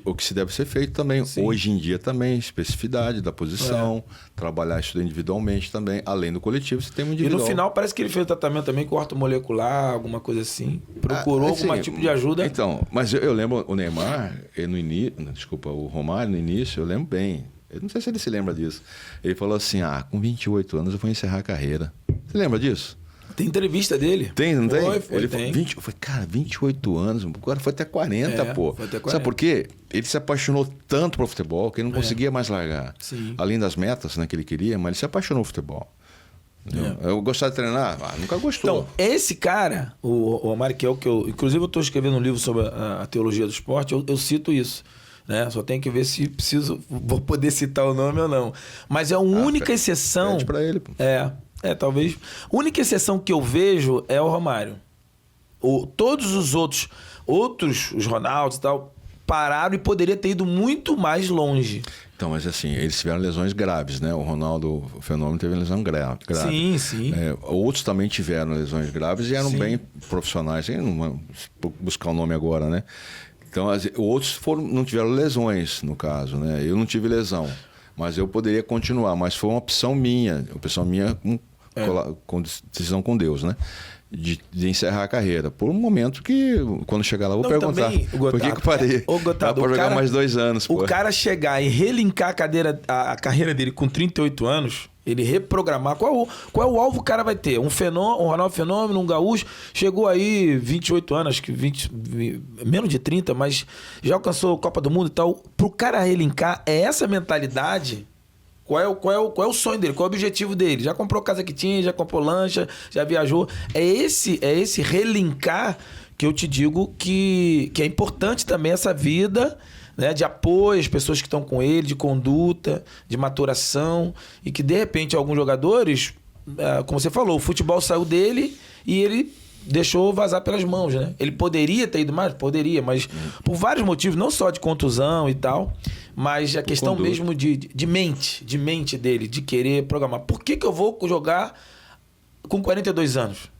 Speaker 2: o que se deve ser feito também. Sim. Hoje em dia também, especificidade da posição, trabalhar isso individualmente também, além do coletivo, você tem um individual.
Speaker 1: E no final parece que ele fez o tratamento também com ortomolecular, alguma coisa assim. Procurou algum tipo de ajuda.
Speaker 2: Então, mas eu lembro o Neymar, o Romário no início, eu lembro bem. Eu não sei se ele se lembra disso. Ele falou assim, com 28 anos eu vou encerrar a carreira. Você lembra disso?
Speaker 1: Tem entrevista dele.
Speaker 2: Tem, não tem?
Speaker 1: Ele
Speaker 2: tem. Cara, 28 anos, agora foi até 40, pô.
Speaker 1: Foi até 40.
Speaker 2: Sabe por quê? Ele se apaixonou tanto pro futebol que ele não conseguia mais largar.
Speaker 1: Sim.
Speaker 2: Além das metas, né, que ele queria, mas ele se apaixonou no futebol. Eu gostava de treinar? Nunca gostou.
Speaker 1: Então, esse cara, o Romário, que é o que eu... Inclusive, eu estou escrevendo um livro sobre a teologia do esporte, eu cito isso. Né? Só tenho que ver se vou poder citar o nome ou não. Mas é a única exceção...
Speaker 2: Pede pra ele, pô.
Speaker 1: Talvez. A única exceção que eu vejo é o Romário. Todos os outros, os Ronaldos e tal, pararam e poderia ter ido muito mais longe.
Speaker 2: Então, mas assim, eles tiveram lesões graves, né? O Ronaldo Fenômeno teve lesão grave.
Speaker 1: Sim.
Speaker 2: Outros também tiveram lesões graves e eram bem profissionais. Eu não vou buscar o nome agora, né? Então, outros não tiveram lesões, no caso, né? Eu não tive lesão, mas eu poderia continuar. Mas foi uma opção minha com decisão com Deus, né? De encerrar a carreira. Por um momento que, quando chegar lá, eu vou perguntar
Speaker 1: também,
Speaker 2: por que eu parei. Dá pra jogar mais 2 anos.
Speaker 1: O cara chegar e relincar a carreira dele com 38 anos, ele reprogramar. Qual é o alvo que o cara vai ter? Um Ronaldo Fenômeno, um gaúcho, chegou aí 28 anos, acho que menos de 30, mas já alcançou a Copa do Mundo e tal. Pro cara relincar, é essa mentalidade... Qual é o sonho dele? Qual é o objetivo dele? Já comprou casa que tinha, já comprou lancha, já viajou. É esse relincar que eu te digo que é importante também essa vida, né, de apoio às pessoas que estão com ele, de conduta, de maturação. E que, de repente, alguns jogadores, como você falou, o futebol saiu dele e ele deixou vazar pelas mãos, né? Ele poderia ter ido mais? Poderia, mas por vários motivos, não só de contusão e tal, mas a questão mesmo de mente dele, de querer programar. Por que eu vou jogar com 42 anos?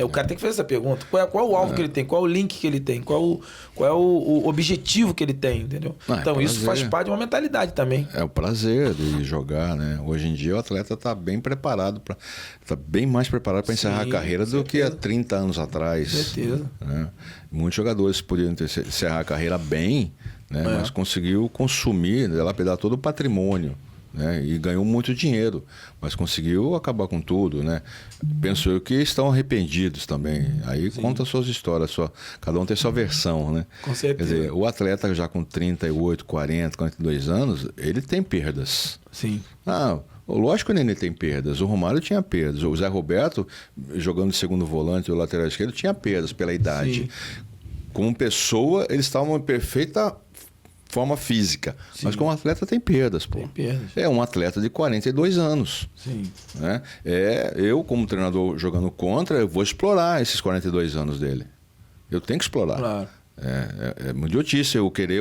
Speaker 1: O cara tem que fazer essa pergunta. Qual é o alvo que ele tem? Qual é o link que ele tem? Qual é o objetivo que ele tem? Entendeu? Então, isso faz parte de uma mentalidade também.
Speaker 2: É o prazer de jogar, né? Hoje em dia o atleta está bem preparado, está bem mais preparado para encerrar a carreira do que há 30 anos atrás. Com certeza. Né? Muitos jogadores poderiam encerrar a carreira bem, né? Mas conseguiu consumir, lapidar todo o patrimônio. Né? E ganhou muito dinheiro, mas conseguiu acabar com tudo, né? Penso eu que estão arrependidos também. Aí conta suas histórias, cada um tem sua versão, né?
Speaker 1: Com certeza.
Speaker 2: Quer dizer, o atleta já com 38, 40, 42 anos, ele tem perdas.
Speaker 1: Sim.
Speaker 2: Lógico que o Nenê tem perdas. O Romário tinha perdas. O Zé Roberto, jogando de segundo volante, o lateral esquerdo, tinha perdas pela idade. Sim. Como pessoa, eles estavam em perfeita forma física. Sim. Mas como atleta tem perdas, pô.
Speaker 1: Tem perdas.
Speaker 2: É um atleta de 42 anos.
Speaker 1: Sim.
Speaker 2: Né? Eu, como treinador jogando contra, eu vou explorar esses 42 anos dele. Eu tenho que explorar.
Speaker 1: Claro.
Speaker 2: É muito idiotice eu querer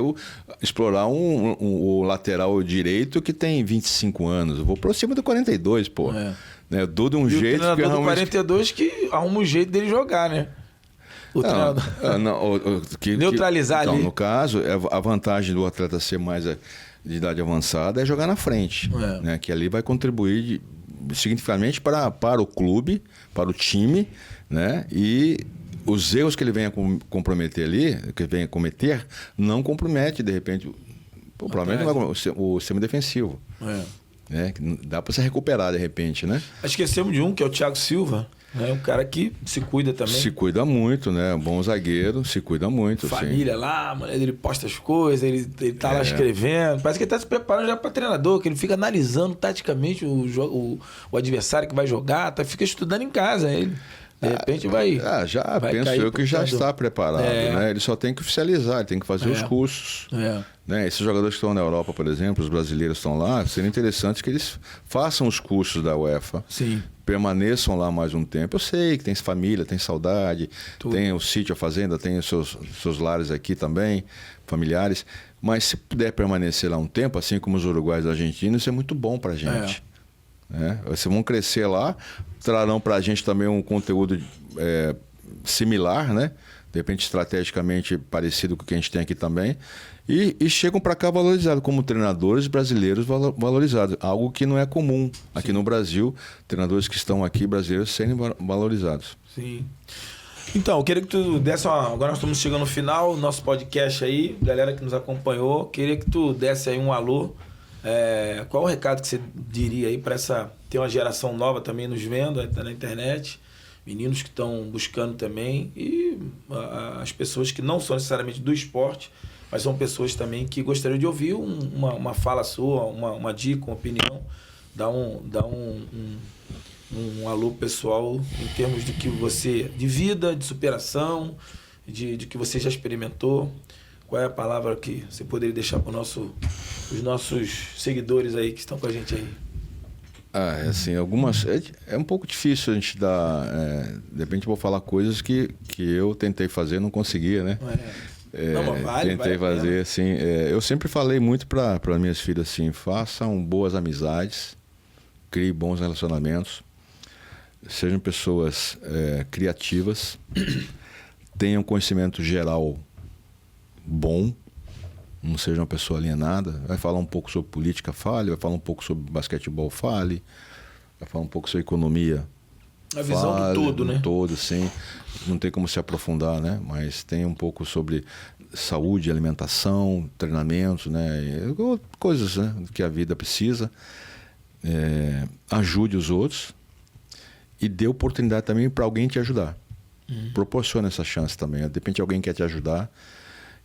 Speaker 2: explorar o lateral direito que tem 25 anos. Eu vou por cima do 42, pô. Eu dou de um jeito...
Speaker 1: O treinador do 42 que arruma um jeito dele jogar, né? Neutralizar ali.
Speaker 2: Então, no caso, a vantagem do atleta ser mais de idade avançada é jogar na frente. Né? Que ali vai contribuir significativamente para o clube, para o time, né? E os erros que ele venha comprometer ali, que venha cometer, não compromete, de repente, provavelmente o sistema defensivo. Né? Dá para se recuperar, de repente, né?
Speaker 1: Esquecemos de um, que é o Thiago Silva. É um cara que se cuida também.
Speaker 2: Se cuida muito, né? Um bom zagueiro, se cuida muito.
Speaker 1: Família lá, a mulher dele posta as coisas, ele tá lá escrevendo. Parece que ele tá se preparando já para treinador, que ele fica analisando taticamente o adversário que vai jogar, fica estudando em casa. Ele De repente vai...
Speaker 2: já
Speaker 1: vai
Speaker 2: penso eu que já está preparado, né? Ele só tem que oficializar, ele tem que fazer os cursos. Né? Esses jogadores que estão na Europa, por exemplo, os brasileiros estão lá, seria interessante que eles façam os cursos da UEFA.
Speaker 1: Sim.
Speaker 2: Permaneçam lá mais um tempo. Eu sei que tem família, tem saudade, tem o sítio, a fazenda, tem os seus lares aqui também, familiares. Mas se puder permanecer lá um tempo, assim como os uruguaios e argentinos, isso é muito bom para a gente. Vocês vão crescer lá, trarão para a gente também um conteúdo similar, né? De repente estrategicamente parecido com o que a gente tem aqui também. E chegam para cá valorizados, como treinadores brasileiros valorizados. Algo que não é comum aqui no Brasil, treinadores que estão aqui brasileiros serem valorizados.
Speaker 1: Sim. Então, eu queria que tu desse agora nós estamos chegando no final do nosso podcast aí, galera que nos acompanhou, queria que tu desse aí um alô. Qual o recado que você diria aí para essa... Tem uma geração nova também nos vendo, tá na internet, meninos que estão buscando também, e as pessoas que não são necessariamente do esporte, mas são pessoas também que gostariam de ouvir uma fala sua, uma dica, uma opinião, dar um alô pessoal em termos de que você, de vida, de superação, de que você já experimentou. Qual é a palavra que você poderia deixar para os nossos seguidores aí que estão com a gente aí?
Speaker 2: Assim, algumas... É um pouco difícil a gente dar... de repente eu vou falar coisas que eu tentei fazer e não conseguia, né?
Speaker 1: Não, mas
Speaker 2: tentei fazer, assim... eu sempre falei muito para minhas filhas assim, façam boas amizades, criem bons relacionamentos, sejam pessoas criativas, tenham conhecimento geral bom, não seja uma pessoa alienada. Vai falar um pouco sobre política, fale. Vai falar um pouco sobre basquetebol, fale. Vai falar um pouco sobre economia.
Speaker 1: A visão do todo, né?
Speaker 2: Todo, sim. Não tem como se aprofundar, né? Mas tem um pouco sobre saúde, alimentação, treinamentos, né? Coisas, né? Que a vida precisa. Ajude os outros e dê oportunidade também para alguém te ajudar. Proporciona essa chance também. De repente alguém quer te ajudar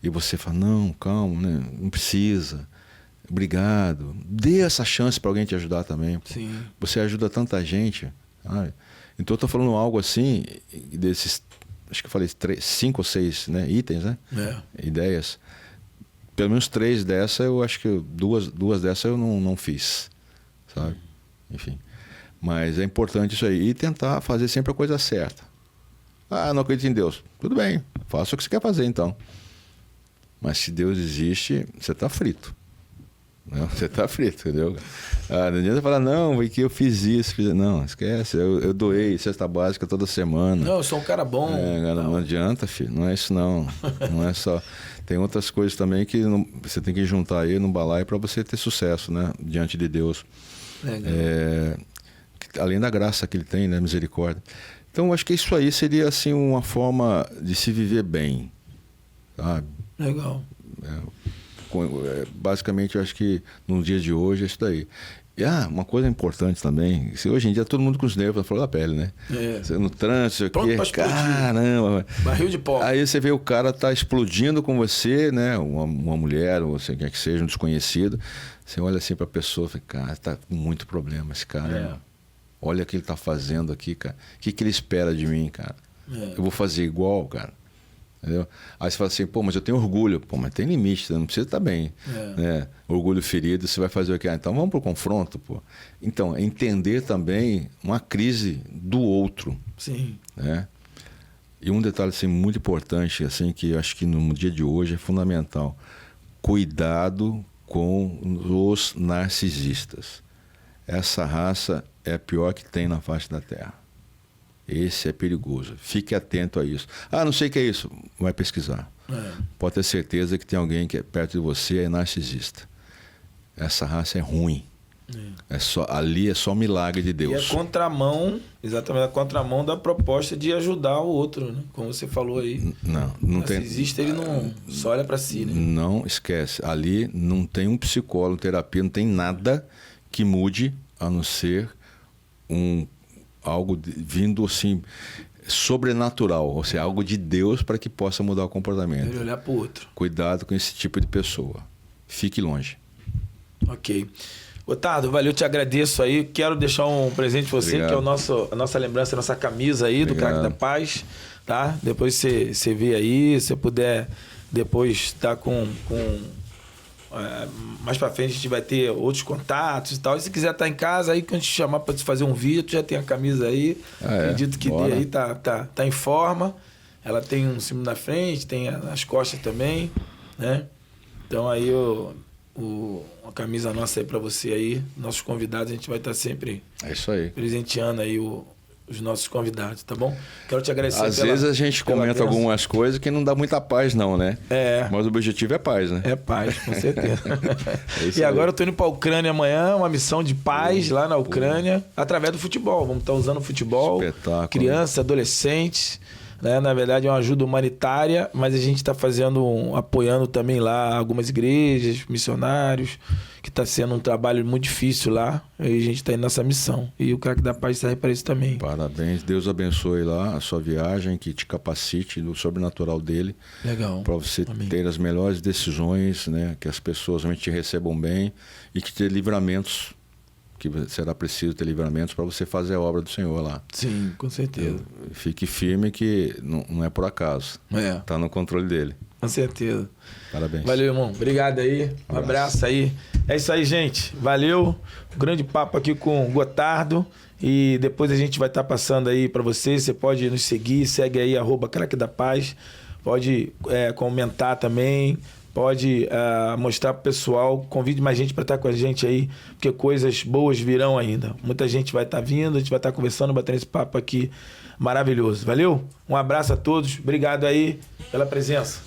Speaker 2: e você fala, não, calma, né? Não precisa, obrigado. Dê essa chance para alguém te ajudar também.
Speaker 1: Sim.
Speaker 2: Você ajuda tanta gente. Sabe? Então eu estou falando algo assim, desses, acho que eu falei 5 ou 6, né, itens, né? Ideias. Pelo menos 3 dessas, eu acho que duas dessas eu não fiz. Sabe? Enfim. Mas é importante isso aí. E tentar fazer sempre a coisa certa. Não acredito em Deus. Tudo bem, faça o que você quer fazer então. Mas se Deus existe, você está frito. Não, você está frito, entendeu? Não adianta falar, não, que eu fiz isso. Não, esquece, eu doei cesta básica toda semana.
Speaker 1: Não, eu sou um cara bom.
Speaker 2: Não adianta, filho, não é isso não. Não é só... Tem outras coisas também que você tem que juntar aí no balaio para você ter sucesso, né? Diante de Deus. Além da graça que Ele tem, né? Misericórdia. Então, eu acho que isso aí seria assim uma forma de se viver bem, sabe?
Speaker 1: Legal.
Speaker 2: Basicamente, eu acho que no dia de hoje é isso daí. E uma coisa importante também, hoje em dia todo mundo com os nervos na flor da pele, né? No trânsito, caramba.
Speaker 1: Barril de pó.
Speaker 2: Aí você vê o cara tá explodindo com você, né? Uma mulher, ou você quer que seja, um desconhecido. Você olha assim para a pessoa e fala, cara, tá com muito problema esse cara. Olha o que ele tá fazendo aqui, cara. O que ele espera de mim, cara? Eu vou fazer igual, cara. Entendeu? Aí você fala assim, mas eu tenho orgulho. Mas tem limite, você não precisa estar bem. Né? Orgulho ferido, você vai fazer o quê? Então vamos pro confronto, pô. Então, entender também uma crise do outro.
Speaker 1: Sim.
Speaker 2: Né? E um detalhe assim, muito importante, assim, que eu acho que no dia de hoje é fundamental. Cuidado com os narcisistas. Essa raça é a pior que tem na face da Terra. Esse é perigoso. Fique atento a isso. Não sei o que é isso. Vai pesquisar. Pode ter certeza que tem alguém que é perto de você é narcisista. Essa raça é ruim. Ali é só milagre de Deus.
Speaker 1: E é contramão, exatamente, a contramão da proposta de ajudar o outro, né? Como você falou aí.
Speaker 2: Não tem.
Speaker 1: Narcisista, ele não só olha para si, né?
Speaker 2: Não esquece. Ali não tem um psicólogo, terapia, não tem nada que mude a não ser algo vindo assim sobrenatural, ou seja, algo de Deus para que possa mudar o comportamento.
Speaker 1: Ele olhar para o outro.
Speaker 2: Cuidado com esse tipo de pessoa. Fique longe.
Speaker 1: Ok. Gotardo, valeu, te agradeço aí. Quero deixar um presente pra você,
Speaker 2: Obrigado.
Speaker 1: que é a nossa lembrança, a nossa camisa aí do
Speaker 2: Obrigado.
Speaker 1: Craque da Paz, tá? Depois você vê aí, se puder depois tá com mais pra frente a gente vai ter outros contatos e tal. E se quiser estar em casa aí, quando a gente chamar pra te fazer um vídeo, tu já tem a camisa aí. Acredito que dê aí, tá em forma. Ela tem um símbolo na frente, tem as costas também, né? Então aí uma camisa nossa aí pra você aí, nossos convidados, a gente vai estar sempre
Speaker 2: isso aí.
Speaker 1: Presenteando aí os nossos convidados, tá bom? Quero te agradecer.
Speaker 2: Às vezes a gente comenta algumas coisas que não dá muita paz não, né? Mas o objetivo é paz, né?
Speaker 1: É paz, com certeza.
Speaker 2: E
Speaker 1: agora eu tô indo pra Ucrânia amanhã, uma missão de paz lá na Ucrânia, através do futebol. Vamos estar usando o futebol.
Speaker 2: Espetáculo.
Speaker 1: Crianças, adolescentes. Né? Na verdade é uma ajuda humanitária, mas a gente está apoiando também lá algumas igrejas, missionários, que está sendo um trabalho muito difícil lá, e a gente está indo nessa missão. E o Craque da Paz serve para isso também.
Speaker 2: Parabéns, Deus abençoe lá a sua viagem, que te capacite do sobrenatural dele.
Speaker 1: Legal.
Speaker 2: Para você ter as melhores decisões, né? Que as pessoas realmente te recebam bem e que ter livramentos, que será preciso ter livramentos para você fazer a obra do Senhor lá.
Speaker 1: Sim, com certeza.
Speaker 2: Fique firme que não é por acaso. Está no controle dele.
Speaker 1: Com certeza.
Speaker 2: Parabéns.
Speaker 1: Valeu, irmão. Obrigado aí. Um abraço aí. É isso aí, gente. Valeu. Um grande papo aqui com o Gotardo. E depois a gente vai estar passando aí para vocês. Você pode nos seguir. Segue aí, @Craque da Paz. Pode comentar também. Pode mostrar pro pessoal, convide mais gente para estar com a gente aí, porque coisas boas virão ainda. Muita gente vai estar vindo, a gente vai estar conversando, batendo esse papo aqui maravilhoso. Valeu? Um abraço a todos, obrigado aí pela presença.